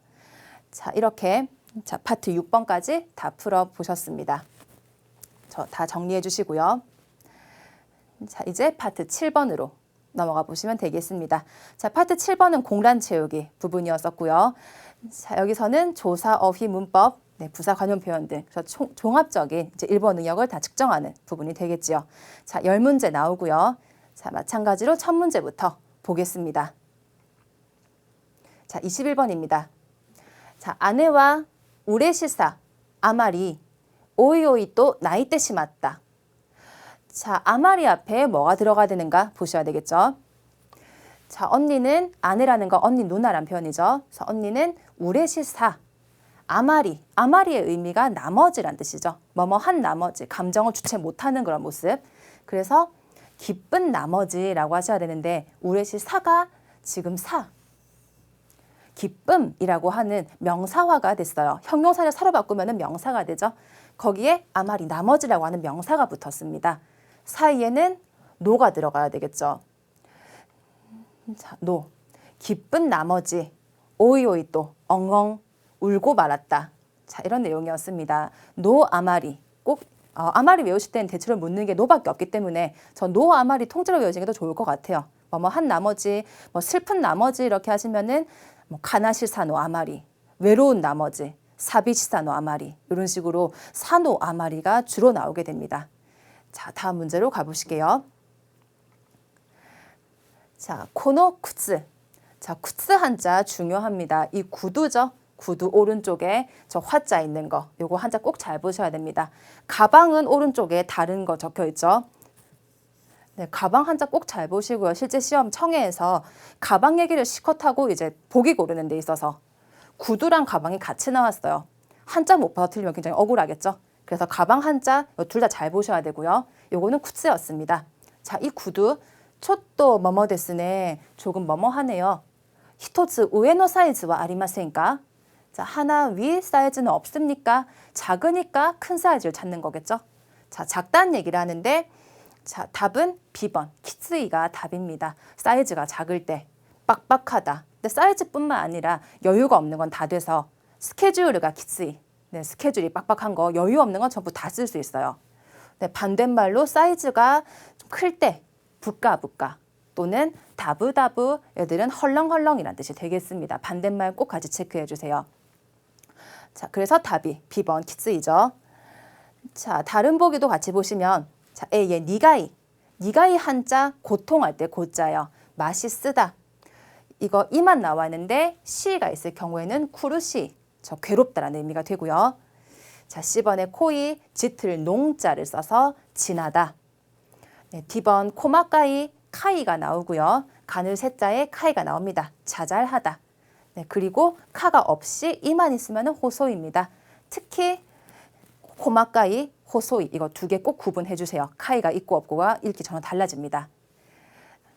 자, 이렇게 자, 파트 6번까지 다 풀어보셨습니다. 다 정리해 주시고요. 자, 이제 파트 7번으로 넘어가 보시면 되겠습니다. 자, 파트 7번은 공란 채우기 부분이었었고요. 자, 여기서는 조사, 어휘, 문법, 부사, 관용 표현 등 종합적인 이제 1번 능력을 다 측정하는 부분이 되겠지요. 자, 10문제 나오고요. 자, 마찬가지로 첫 문제부터 보겠습니다. 자, 21번입니다. 자, 아내와 우레시사, 아마리, 오이오이 또 나이때 심았다. 자, 아마리 앞에 뭐가 들어가야 되는가 보셔야 되겠죠. 자, 언니는 아내라는 거 언니 누나란 표현이죠. 그래서 언니는 우레시사, 아마리, 아마리의 의미가 나머지란 뜻이죠. 뭐뭐 한 나머지, 감정을 주체 못하는 그런 모습. 그래서 기쁜 나머지라고 하셔야 되는데 우레시사가 지금 기쁨이라고 하는 명사화가 됐어요. 형용사를 서로 바꾸면 명사가 되죠. 거기에 아마리 나머지라고 하는 명사가 붙었습니다. 사이에는 노가 들어가야 되겠죠. 자, 노. 기쁜 나머지 오이오이 또 엉엉 울고 말았다. 자, 이런 내용이었습니다. 노 아마리. 꼭 아마리 외우실 때는 대체로 묻는 게 노밖에 없기 때문에 저 노 아마리 통째로 외우시는 게 더 좋을 것 같아요. 뭐 한 나머지, 뭐 슬픈 나머지 이렇게 하시면은 뭐 가나시사노 아마리, 외로운 나머지, 사비시사노 아마리 이런 식으로 사노 아마리가 주로 나오게 됩니다. 자, 다음 문제로 가보실게요. 자, 코노 쿠츠. 자, 쿠츠 한자 중요합니다. 이 구두죠. 구두 오른쪽에 저 화자 있는 거. 요거 한자 꼭 잘 보셔야 됩니다. 가방은 오른쪽에 다른 거 적혀 있죠. 네, 가방 한자 꼭 잘 보시고요. 실제 시험 청해에서 가방 얘기를 시컷하고 이제 보기 고르는 데 있어서 구두랑 가방이 같이 나왔어요. 한자 못 봐서 틀리면 굉장히 억울하겠죠. 그래서 가방 한자 둘 다 잘 보셔야 되고요. 요거는 쿠츠였습니다. 자, 이 구두 초또 뭐뭐 데스네. 조금 뭐뭐 하네요. 히토츠 우에노 사이즈와 아리마센가? 자, 하나 위 사이즈는 없습니까? 작으니까 큰 사이즈를 찾는 거겠죠. 자, 작다는 얘기를 하는데 자, 답은 B번, 키츠이가 답입니다. 사이즈가 작을 때 빡빡하다. 근데 사이즈뿐만 아니라 여유가 없는 건 다 돼서 스케줄가 키츠이. 네, 스케줄이 빡빡한 거, 여유 없는 건 전부 다 쓸 수 있어요. 네, 반대말로 사이즈가 좀 클 때 부까부까 또는 다부다부 애들은 헐렁헐렁이란 뜻이 되겠습니다. 반대말 꼭 같이 체크해 주세요. 자, 그래서 답이 B번 키츠이죠. 자, 다른 보기도 같이 보시면 자, A의 니가이. 니가이 한자 고통할 때 고자예요. 맛이 쓰다. 이거 이만 나와 있는데 시가 있을 경우에는 쿠르시. 저 괴롭다라는 의미가 되고요. 자, C번에 코이 짙을 농자를 써서 진하다. 네, D번 코마까이 카이가 나오고요. 가늘 세자에 카이가 나옵니다. 자잘하다. 네, 그리고 카가 없이 이만 있으면 호소입니다. 특히 코마까이, 호소이 이거 두 개 꼭 구분해 주세요. 카이가 있고 없고가 읽기 전혀 달라집니다.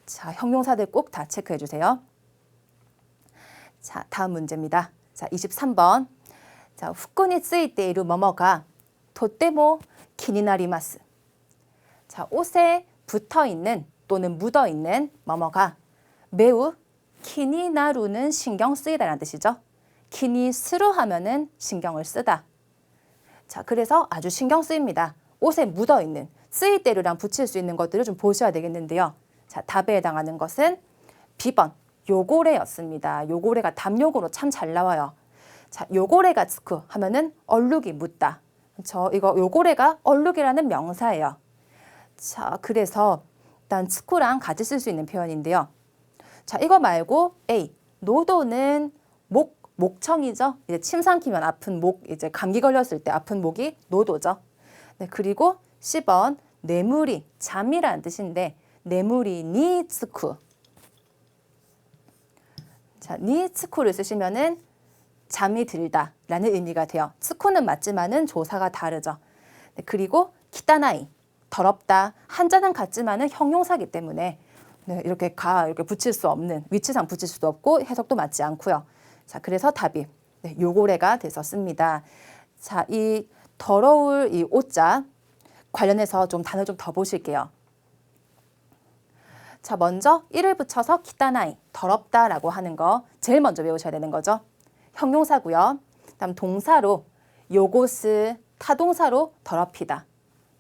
자, 형용사들 꼭 다 체크해 주세요. 자, 다음 문제입니다. 자, 23번. 자, 후쿠니 쓰이테이루 뭐뭐가 도떼모 키니나리마스. 자, 옷에 붙어 있는 또는 묻어 있는 뭐뭐가 매우 키니나루는 신경 쓰이다라는 뜻이죠. 키니스루 하면은 신경을 쓰다. 자, 그래서 아주 신경 쓰입니다. 옷에 묻어 있는 쓰이테루랑 붙일 수 있는 것들을 좀 보셔야 되겠는데요. 자, 답에 해당하는 것은 B번 요고래였습니다. 요고래가 답요고로 참 잘 나와요. 자, 요고래가 츠쿠 하면은 얼룩이 묻다. 이거 요고래가 얼룩이라는 명사예요. 자, 그래서 일단 츠쿠랑 같이 쓸 수 있는 표현인데요. 자, 이거 말고 A 노도는 목청이죠. 이제 침 삼키면 아픈 목, 이제 감기 걸렸을 때 아픈 목이 노도죠. 네, 그리고 C번 뇌물이 잠이라는 뜻인데 뇌물이 니츠쿠. 자, 니츠쿠를 쓰시면은 잠이 들다라는 의미가 돼요. 츠쿠는 맞지만은 조사가 다르죠. 네, 그리고 키타나이 더럽다. 한자는 같지만은 형용사기 때문에 네, 이렇게 붙일 수 없는 위치상 붙일 수도 없고 해석도 맞지 않고요. 자, 그래서 답이 네, 요고래가 됐었습니다. 자, 이 더러울 이 오자 관련해서 좀 단어 좀 더 보실게요. 자, 먼저 이를 붙여서 키타나이 더럽다라고 하는 거 제일 먼저 외우셔야 되는 거죠. 형용사고요. 그다음 동사로 요고스 타동사로 더럽히다.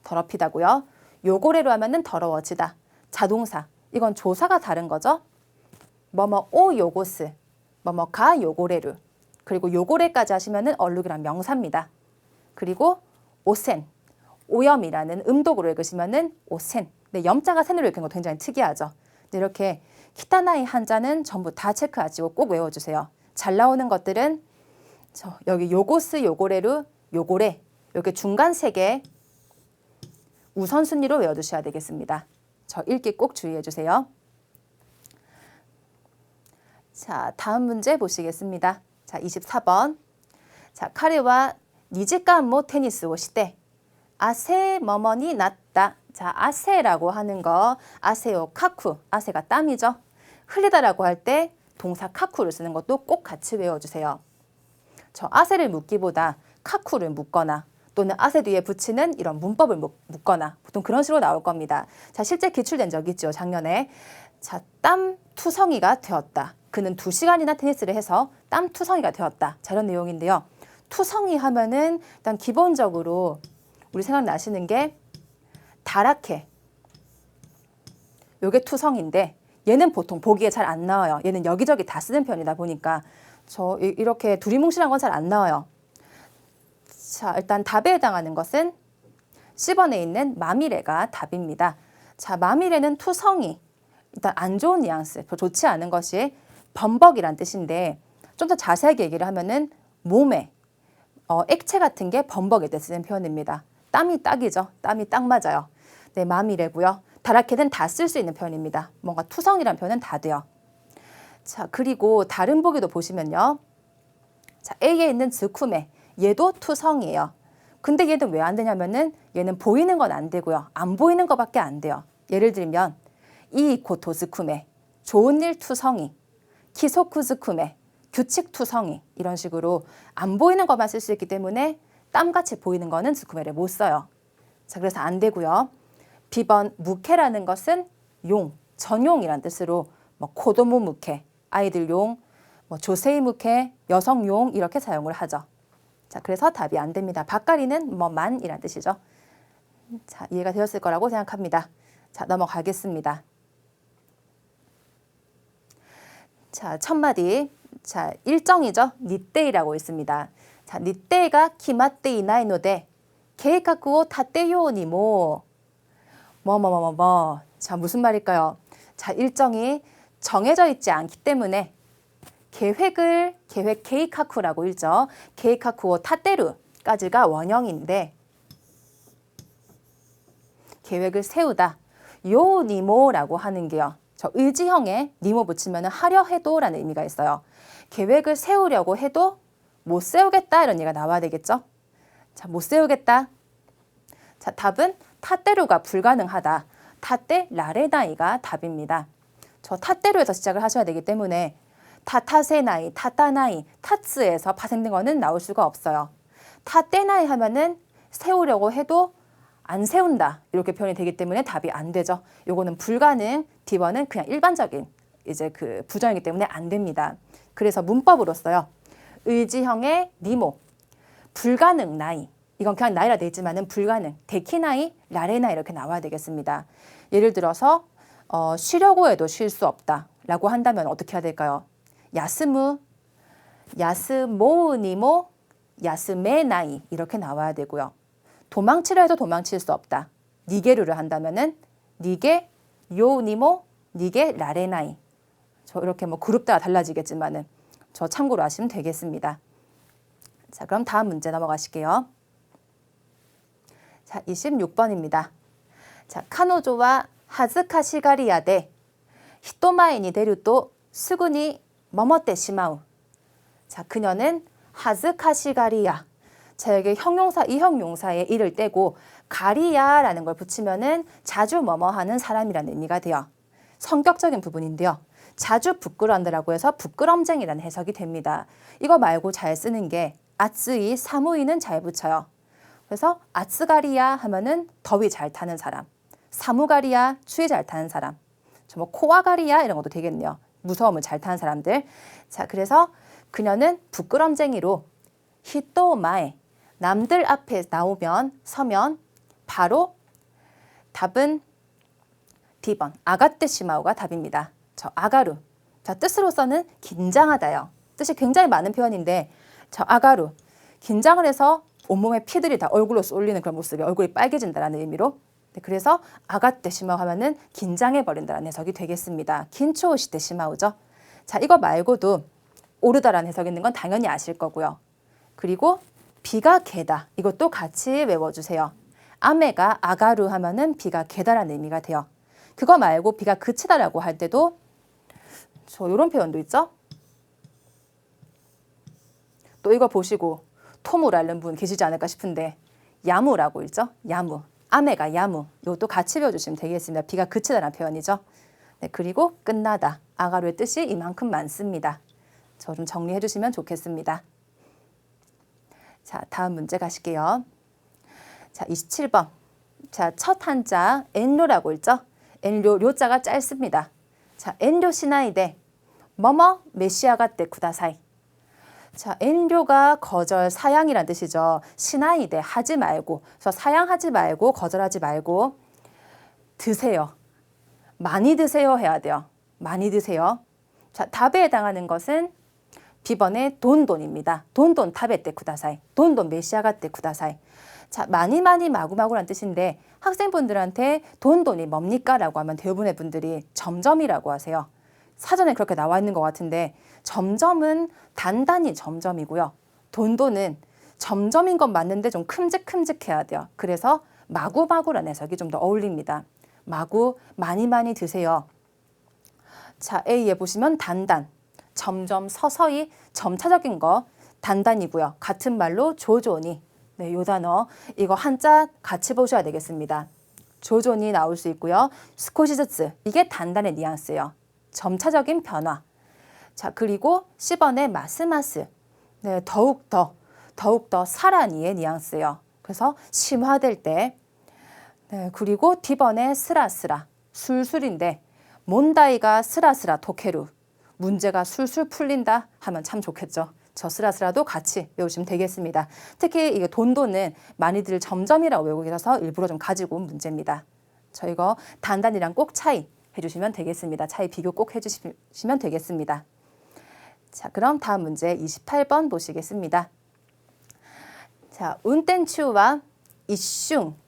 더럽히다고요. 요고래로 하면은 더러워지다. 자동사 이건 조사가 다른 거죠. 뭐뭐 오 요고스, 뭐뭐 가 요고레루. 그리고 요고레까지 하시면은 얼룩이란 명사입니다. 그리고 오센, 오염이라는 음독으로 읽으시면은 오센. 네, 염자가 센으로 읽는 거 굉장히 특이하죠. 네, 이렇게 키타나이 한자는 전부 다 체크하시고 꼭 외워주세요. 잘 나오는 것들은 여기 요고스, 요고레루, 요고레 이렇게 중간 세 개 우선순위로 외워두셔야 되겠습니다. 저 읽기 꼭 주의해 주세요. 자, 다음 문제 보시겠습니다. 자, 24번. 자, 카레와 니지까모 테니스 오 시대 아세 머머니 났다. 자, 아세라고 하는 거 아세요 카쿠. 아세가 땀이죠. 흘리다라고 할 때 동사 카쿠를 쓰는 것도 꼭 같이 외워주세요. 저 아세를 묻기보다 카쿠를 묻거나 또는 아세 뒤에 붙이는 이런 문법을 묻거나 보통 그런 식으로 나올 겁니다. 자, 실제 기출된 적 있죠, 작년에. 자, 땀 투성이가 되었다. 그는 2시간이나 테니스를 해서 땀 투성이가 되었다. 자, 이런 내용인데요. 투성이 하면은 일단 기본적으로 우리 생각나시는 게 다랗게. 요게 투성인데 얘는 보통 보기에 잘 안 나와요. 얘는 여기저기 다 쓰는 편이다 보니까 이렇게 두리뭉실한 건 잘 안 나와요. 자, 일단 답에 해당하는 것은 10번에 있는 마미레가 답입니다. 자, 마미레는 투성이. 일단 안 좋은 뉘앙스, 좋지 않은 것이 범벅이란 뜻인데 좀 더 자세하게 얘기를 하면은 몸에 액체 같은 게 범벅일 때 쓰는 표현입니다. 땀이 딱이죠. 땀이 딱 맞아요. 네, 마미레고요. 다랗게는 다 쓸 수 있는 표현입니다. 뭔가 투성이란 표현은 다 돼요. 자, 그리고 다른 보기도 보시면요. 자, A에 있는 즈쿠메. 얘도 투성이에요. 근데 얘는 왜 안 되냐면은 얘는 보이는 건 안 되고요. 안 보이는 것밖에 안 돼요. 예를 들면 이 고토즈쿠메, 좋은 일 투성이, 키소쿠즈쿠메, 규칙 투성이 이런 식으로 안 보이는 것만 쓸 수 있기 때문에 땀같이 보이는 거는 즈쿠메를 못 써요. 자, 그래서 안 되고요. B번 무케라는 것은 용, 전용이란 뜻으로 뭐 코도모 무케, 아이들 용, 뭐 조세이 무케, 여성 용 이렇게 사용을 하죠. 자, 그래서 답이 안 됩니다. 바까리는 뭐 만이란 뜻이죠. 자, 이해가 되었을 거라고 생각합니다. 자, 넘어가겠습니다. 자, 첫 마디. 자, 일정이죠. 니떼이라고 있습니다. 자, 니떼이가 키마떼 이나이노데 계획하고 타떼요니 뭐. 자, 무슨 말일까요? 자, 일정이 정해져 있지 않기 때문에 계획 계획하쿠라고 읽죠. 계획하쿠오 타떼루까지가 원형인데 계획을 세우다. 요 니모라고 하는 게요. 저 의지형에 니모 붙이면 하려 해도라는 의미가 있어요. 계획을 세우려고 해도 못 세우겠다 이런 얘기가 나와야 되겠죠. 자, 못 세우겠다. 자, 답은 타떼루가 불가능하다. 타떼 라레나이가 답입니다. 저 타떼루에서 시작을 하셔야 되기 때문에 타타세나이, 타타나이, 타츠에서 파생된 거는 나올 수가 없어요. 타떼나이 하면은 세우려고 해도 안 세운다 이렇게 표현이 되기 때문에 답이 안 되죠. 요거는 불가능. D번은 그냥 일반적인 이제 그 부정이기 때문에 안 됩니다. 그래서 문법으로서요. 의지형의 니모, 불가능 나이. 이건 그냥 나이라 돼 있지만은 불가능. 데키나이, 라레나 이렇게 나와야 되겠습니다. 예를 들어서 쉬려고 해도 쉴 수 없다라고 한다면 어떻게 해야 될까요? 야스무, 야스모우니모, 야스메나이 이렇게 나와야 되고요. 도망치려 해도 도망칠 수 없다. 니게루를 한다면은 니게 요니모, 니게 라레나이. 저 이렇게 뭐 그룹 따라 달라지겠지만은 저 참고로 하시면 되겠습니다. 자, 그럼 다음 문제 넘어가실게요. 자, 26번입니다. 자, 카노조와 하즈카시가리야데 히토마에니 데류또 스구니 머머떼 시마우. 자, 그녀는 하즈카시가리야. 자, 여기 형용사, 이형용사에 이를 떼고 가리야라는 걸 붙이면은 자주 뭐뭐하는 사람이라는 의미가 돼요. 성격적인 부분인데요. 자주 부끄러운다라고 해서 부끄럼쟁이라는 해석이 됩니다. 이거 말고 잘 쓰는 게 아츠이, 사무이는 잘 붙여요. 그래서 아츠가리야 하면은 더위 잘 타는 사람, 사무가리야 추위 잘 타는 사람, 뭐 코와가리야 이런 것도 되겠네요. 무서움을 잘 타는 사람들. 자, 그래서 그녀는 부끄럼쟁이로 히토마에 남들 앞에 나오면 서면 바로 답은 B번 아가떼 시마오가 답입니다. 저 아가루. 자, 뜻으로서는 긴장하다요. 뜻이 굉장히 많은 표현인데 저 아가루. 긴장을 해서 온몸에 피들이 다 얼굴로 쏠리는 그런 모습이 얼굴이 빨개진다라는 의미로 네, 그래서 아가떼 시마오 하면은 긴장해버린다라는 해석이 되겠습니다. 긴초시테 시마오죠. 자, 이거 말고도 오르다라는 해석이 있는 건 당연히 아실 거고요. 그리고 비가 개다. 이것도 같이 외워주세요. 아메가 아가루 하면은 비가 개다라는 의미가 돼요. 그거 말고 비가 그치다라고 할 때도 저 이런 표현도 있죠. 또 이거 보시고 토무를 앓는 분 계시지 않을까 싶은데 야무라고 있죠. 야무. 아메가 야무. 이것도 같이 외워주시면 되겠습니다. 비가 그치다라는 표현이죠. 네, 그리고 끝나다. 아가루의 뜻이 이만큼 많습니다. 저 좀 정리해 주시면 좋겠습니다. 자, 다음 문제 가실게요. 자, 27번. 자, 첫 한자 엔료라고 있죠. 엔료, 료자가 짧습니다. 자, 엔료 시나이데 뭐뭐 메시아가 때 쿠다사이. 자, 엔료가 거절, 사양이란 뜻이죠. 시나이데 하지 말고, 그래서 사양하지 말고, 거절하지 말고 드세요. 많이 드세요 해야 돼요. 많이 드세요. 자, 답에 해당하는 것은 B번의 돈돈입니다. 돈돈 타베 때 쿠다사이. 돈돈 메시아가 때 쿠다사이. 자, 많이 마구마구란 뜻인데 학생분들한테 돈돈이 뭡니까? 라고 하면 대부분의 분들이 점점이라고 하세요. 사전에 그렇게 나와 있는 것 같은데 점점은 단단히 점점이고요. 돈돈은 점점인 건 맞는데 좀 큼직큼직해야 돼요. 그래서 마구마구란 해석이 좀 더 어울립니다. 마구 많이 드세요. 자, A에 보시면 단단. 점점 서서히 점차적인 거 단단이고요. 같은 말로 조조니. 네, 요 단어 이거 한자 같이 보셔야 되겠습니다. 조조니 나올 수 있고요. 스코시즈츠 이게 단단의 뉘앙스예요. 점차적인 변화. 자, 그리고 C번의 마스마스. 네, 더욱더 사라니의 뉘앙스예요. 그래서 심화될 때. 네, 그리고 D번의 스라스라. 술술인데 몬다이가 스라스라 토케루. 문제가 술술 풀린다 하면 참 좋겠죠. 저 스라스라도 같이 외우시면 되겠습니다. 특히 이게 돈돈은 많이들 점점이라고 외우고 계셔서 일부러 좀 가지고 온 문제입니다. 저 이거 단단이랑 꼭 차이 해주시면 되겠습니다. 차이 비교 꼭 해주시면 되겠습니다. 자, 그럼 다음 문제 28번 보시겠습니다. 자, 운텐추와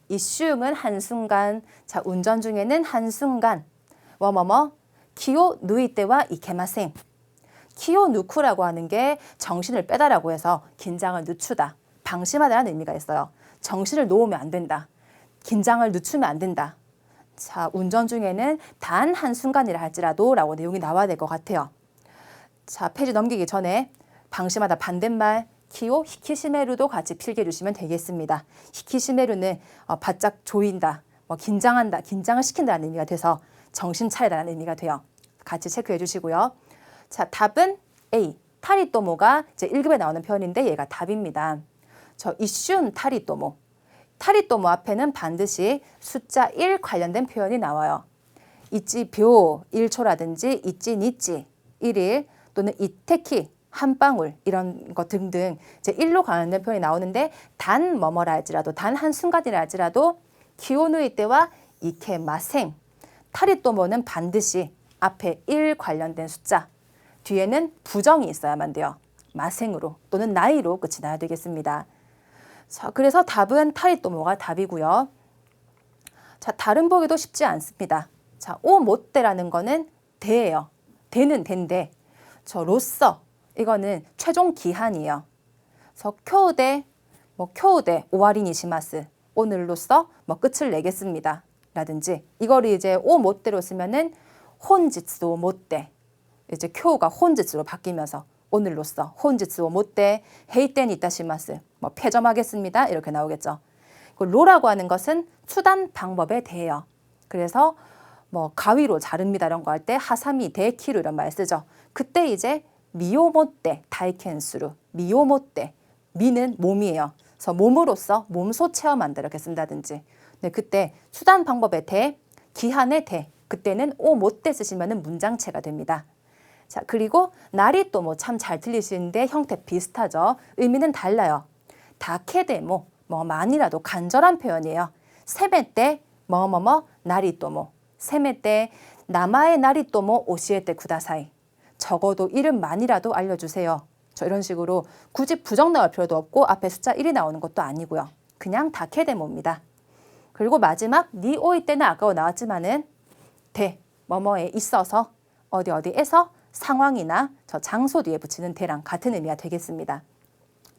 이슝은 한순간. 자, 운전 중에는 한순간. 뭐뭐뭐 기오 누이 때와 이케마생. 기오 누쿠라고 하는 게 정신을 빼다라고 해서 긴장을 늦추다, 방심하다라는 의미가 있어요. 정신을 놓으면 안 된다. 긴장을 늦추면 안 된다. 자, 운전 중에는 단 한순간이라 할지라도 라고 내용이 나와야 될 것 같아요. 자, 페이지 넘기기 전에 방심하다 반대말 기오 히키시메루도 같이 필기해 주시면 되겠습니다. 히키시메루는 바짝 조인다, 긴장한다, 긴장을 시킨다는 의미가 돼서 정신 차리다라는 의미가 돼요. 같이 체크해 주시고요. 자, 답은 A. 타리또모가 이제 1급에 나오는 표현인데 얘가 답입니다. 저 이슌 타리또모. 타리또모 앞에는 반드시 숫자 1 관련된 표현이 나와요. 이찌뷰 1초라든지 이찌니찌 1일 또는 이테키 한 방울 이런 것 등등 이제 1로 관련된 표현이 나오는데 단 뭐뭐라 할지라도 단 한순간이라 할지라도 기오누이 때와 이케마생 타리또모는 반드시 앞에 1 관련된 숫자 뒤에는 부정이 있어야만 돼요. 마생으로 또는 나이로 끝이 나야 되겠습니다. 자, 그래서 답은 타리또모가 답이고요. 자, 다른 보기도 쉽지 않습니다. 자, 오 못대라는 거는 대예요. 대는 대인데 저 로써 이거는 최종 기한이에요. 그래서 쿄우대 오와리니 시마스 오늘로써 끝을 내겠습니다. 라든지 이거를 이제 오 못대로 쓰면은 혼지츠오 못대 이제 쿄우가 혼지츠로 바뀌면서 오늘로써 혼지츠오 못대 헤이텐 이타시마스 폐점하겠습니다. 이렇게 나오겠죠. 로라고 하는 것은 추단 방법에 대해요. 그래서 가위로 자릅니다 이런 거 할 때 하사미 데키루 이런 말 쓰죠. 그때 이제 미오모떼 다이켄수루 미오모떼 미는 몸이에요. 그래서 몸으로써 몸소 체험한다 이렇게 쓴다든지. 네, 그때 수단 방법의 대, 기한의 대. 그때는 오모떼 쓰시면은 문장체가 됩니다. 자, 그리고 날이 또 참 잘 들리시는데 형태 비슷하죠. 의미는 달라요. 다케데모 만이라도 간절한 표현이에요. 세메 때 뭐뭐뭐 날이 또 세메 때 나마의 나리 또모 오시에 때 구다사이. 적어도 이름만이라도 알려주세요. 이런 식으로 굳이 부정 나올 필요도 없고 앞에 숫자 1이 나오는 것도 아니고요. 그냥 다케데모입니다. 그리고 마지막 니 오이 때는 아까 나왔지만은 대, 뭐뭐에 있어서 어디에서 상황이나 저 장소 뒤에 붙이는 대랑 같은 의미가 되겠습니다.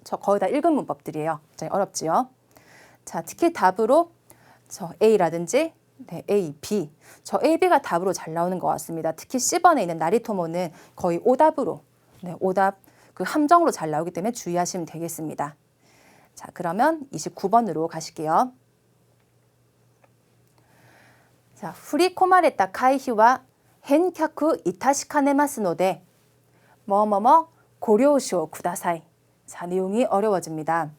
저 거의 다 읽은 문법들이에요. 굉장히 어렵지요. 자, 특히 답으로 저 A라든지 네, A, B. 저 A, B가 답으로 잘 나오는 것 같습니다. 특히 C번에 있는 나리토모는 거의 오답으로, 네, 오답 그 함정으로 잘 나오기 때문에 주의하시면 되겠습니다. 자, 그러면 29번으로 가실게요. 자, 후리코마레타 카이히와 헨캬쿠 이타시카네마스노데 뭐뭐뭐 고려시오 구다사이. 자, 내용이 어려워집니다.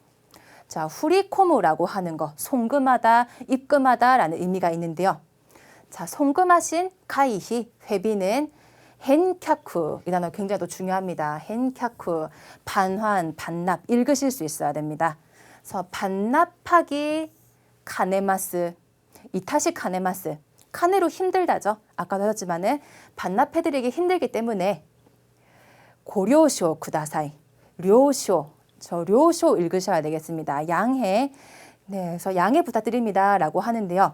자, 후리코무라고 하는 거, 송금하다, 입금하다라는 의미가 있는데요. 자, 송금하신 카이히, 회비는 헨캬쿠, 이 단어 굉장히 또 중요합니다. 헨캬쿠, 반환, 반납, 읽으실 수 있어야 됩니다. 그래서 반납하기 카네마스, 이타시 카네마스, 카네로 힘들다죠. 아까도 하셨지만은 반납해드리기 힘들기 때문에 고려쇼 구다사이, 료쇼, 저 료쇼 읽으셔야 되겠습니다. 양해, 네, 그래서 양해 부탁드립니다라고 하는데요.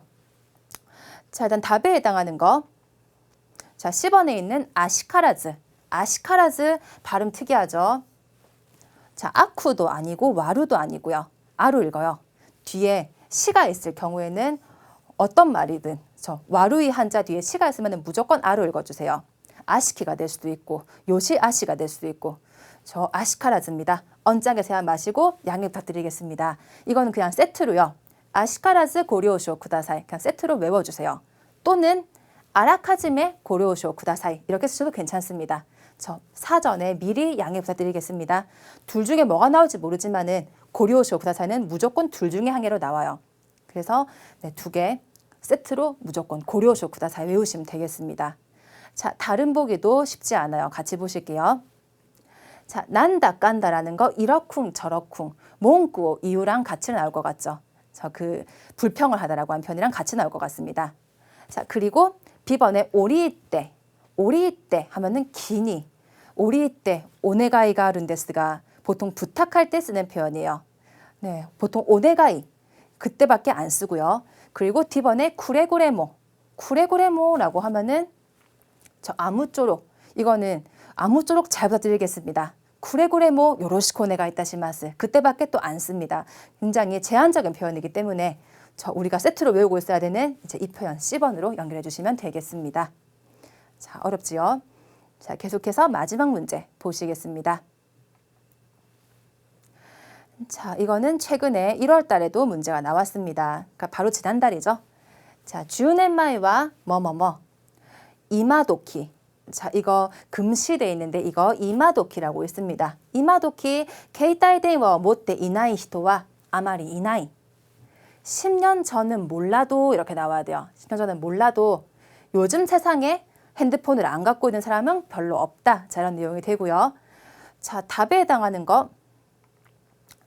자, 일단 답에 해당하는 거. 자, 10번에 있는 아시카라즈. 아시카라즈 발음 특이하죠. 자, 아쿠도 아니고 와루도 아니고요. 아로 읽어요. 뒤에 시가 있을 경우에는 어떤 말이든 저 와루이 한자 뒤에 시가 있으면 무조건 아로 읽어주세요. 아시키가 될 수도 있고 요시 아시가 될 수도 있고 저 아시카라즈입니다. 언짢게 생각 마시고 양해 부탁드리겠습니다. 이거는 그냥 세트로요. 아시카라즈 고려오쇼 쿠다사이 그냥 세트로 외워주세요. 또는 아라카즈메 고려오쇼 쿠다사이 이렇게 쓰셔도 괜찮습니다. 저 사전에 미리 양해 부탁드리겠습니다. 둘 중에 뭐가 나올지 모르지만은 고려오쇼 쿠다사이는 무조건 둘 중에 한 개로 나와요. 그래서 네, 두 개 세트로 무조건 고려오쇼 쿠다사이 외우시면 되겠습니다. 자, 다른 보기도 쉽지 않아요. 같이 보실게요. 자, 난다 깐다라는 거 이러쿵 저러쿵 몽꾸오 이유랑 같이 나올 것 같죠. 저 그 불평을 하다라고 한 편이랑 같이 나올 것 같습니다. 자, 그리고 B번에 오리이때 오리이때 하면은 기니 오리이때 오네가이가 룬데스가 보통 부탁할 때 쓰는 표현이에요. 네, 보통 오네가이 그때밖에 안 쓰고요. 그리고 D번에 쿠레고레모라고 하면은 저 아무쪼록 이거는 아무쪼록 잘 부탁드리겠습니다. 쿠레고레모 요로시코네가 있다시마스 그때밖에 또 안 씁니다. 굉장히 제한적인 표현이기 때문에 우리가 세트로 외우고 있어야 되는 이제 이 표현 C번으로 연결해 주시면 되겠습니다. 자, 어렵지요? 자, 계속해서 마지막 문제 보시겠습니다. 자, 이거는 최근에 1월 달에도 문제가 나왔습니다. 그러니까 바로 지난달이죠. 자, 주넨마이와 뭐뭐뭐 이마도키. 자, 이거 금시돼 있는데 이거 이마도키라고 있습니다. 이마도키 케이타이데이와 못데 이나이 히토와 아마리 이나이. 10년 전은 몰라도 이렇게 나와야 돼요. 10년 전은 몰라도 요즘 세상에 핸드폰을 안 갖고 있는 사람은 별로 없다. 자, 이런 내용이 되고요. 자, 답에 해당하는 거.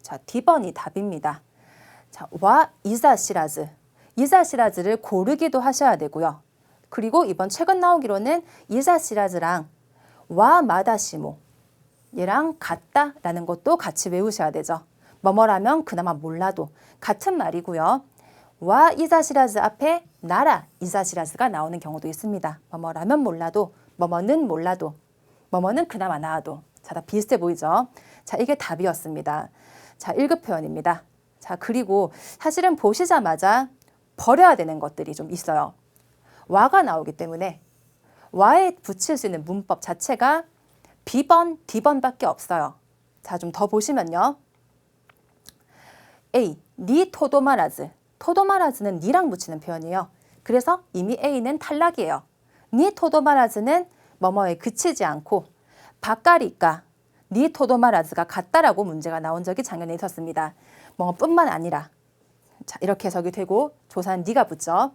자, D번이 답입니다. 자, 와 이사시라즈. 이사시라즈를 고르기도 하셔야 되고요. 그리고 이번 최근 나오기로는 이사시라즈랑 와 마다시모 얘랑 같다라는 것도 같이 외우셔야 되죠. 뭐뭐라면 그나마 몰라도 같은 말이고요. 와 이사시라즈 앞에 나라 이사시라즈가 나오는 경우도 있습니다. 뭐뭐라면 몰라도 뭐뭐는 몰라도 뭐뭐는 그나마 나아도 자, 다 비슷해 보이죠? 자, 이게 답이었습니다. 자, 1급 표현입니다. 자, 그리고 사실은 보시자마자 버려야 되는 것들이 좀 있어요. 와가 나오기 때문에 와에 붙일 수 있는 문법 자체가 B번, D번밖에 없어요. 자, 좀 더 보시면요. A, 니 토도마라즈. 토도마라즈는 니랑 붙이는 표현이에요. 그래서 이미 A는 탈락이에요. 니 토도마라즈는 뭐뭐에 그치지 않고 바까리까 니 토도마라즈가 같다라고 문제가 나온 적이 작년에 있었습니다. 뭐뿐만 아니라 자, 이렇게 해석이 되고 조사는 니가 붙죠.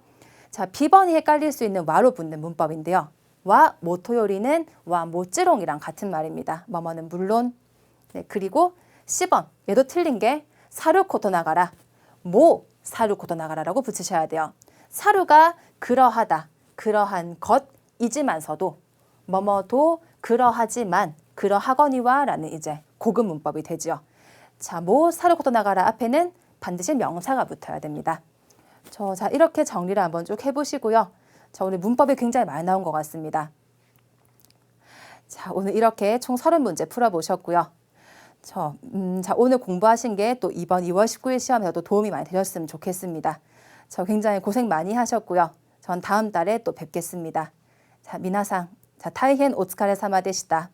자, B번이 헷갈릴 수 있는 와로 붙는 문법인데요. 와 모토요리는 와 모찌롱이랑 같은 말입니다. 뭐뭐는 물론. 네, 그리고 C번 얘도 틀린 게 사루코토 나가라 모 사루코토 나가라라고 붙이셔야 돼요. 사루가 그러하다 그러한 것이지만서도 뭐뭐도 그러하지만 그러하거니와 라는 이제 고급 문법이 되죠. 자, 뭐 사려고도 나가라 앞에는 반드시 명사가 붙어야 됩니다. 자, 이렇게 정리를 한번 쭉 해보시고요. 자, 오늘 문법이 굉장히 많이 나온 것 같습니다. 자, 오늘 이렇게 총 30문제 풀어보셨고요. 자, 오늘 공부하신 게 또 이번 2월 19일 시험에서도 도움이 많이 되셨으면 좋겠습니다. 굉장히 고생 많이 하셨고요. 전 다음 달에 또 뵙겠습니다. 자, 미나상, 자, 타이헨 오츠카레 사마 데시다.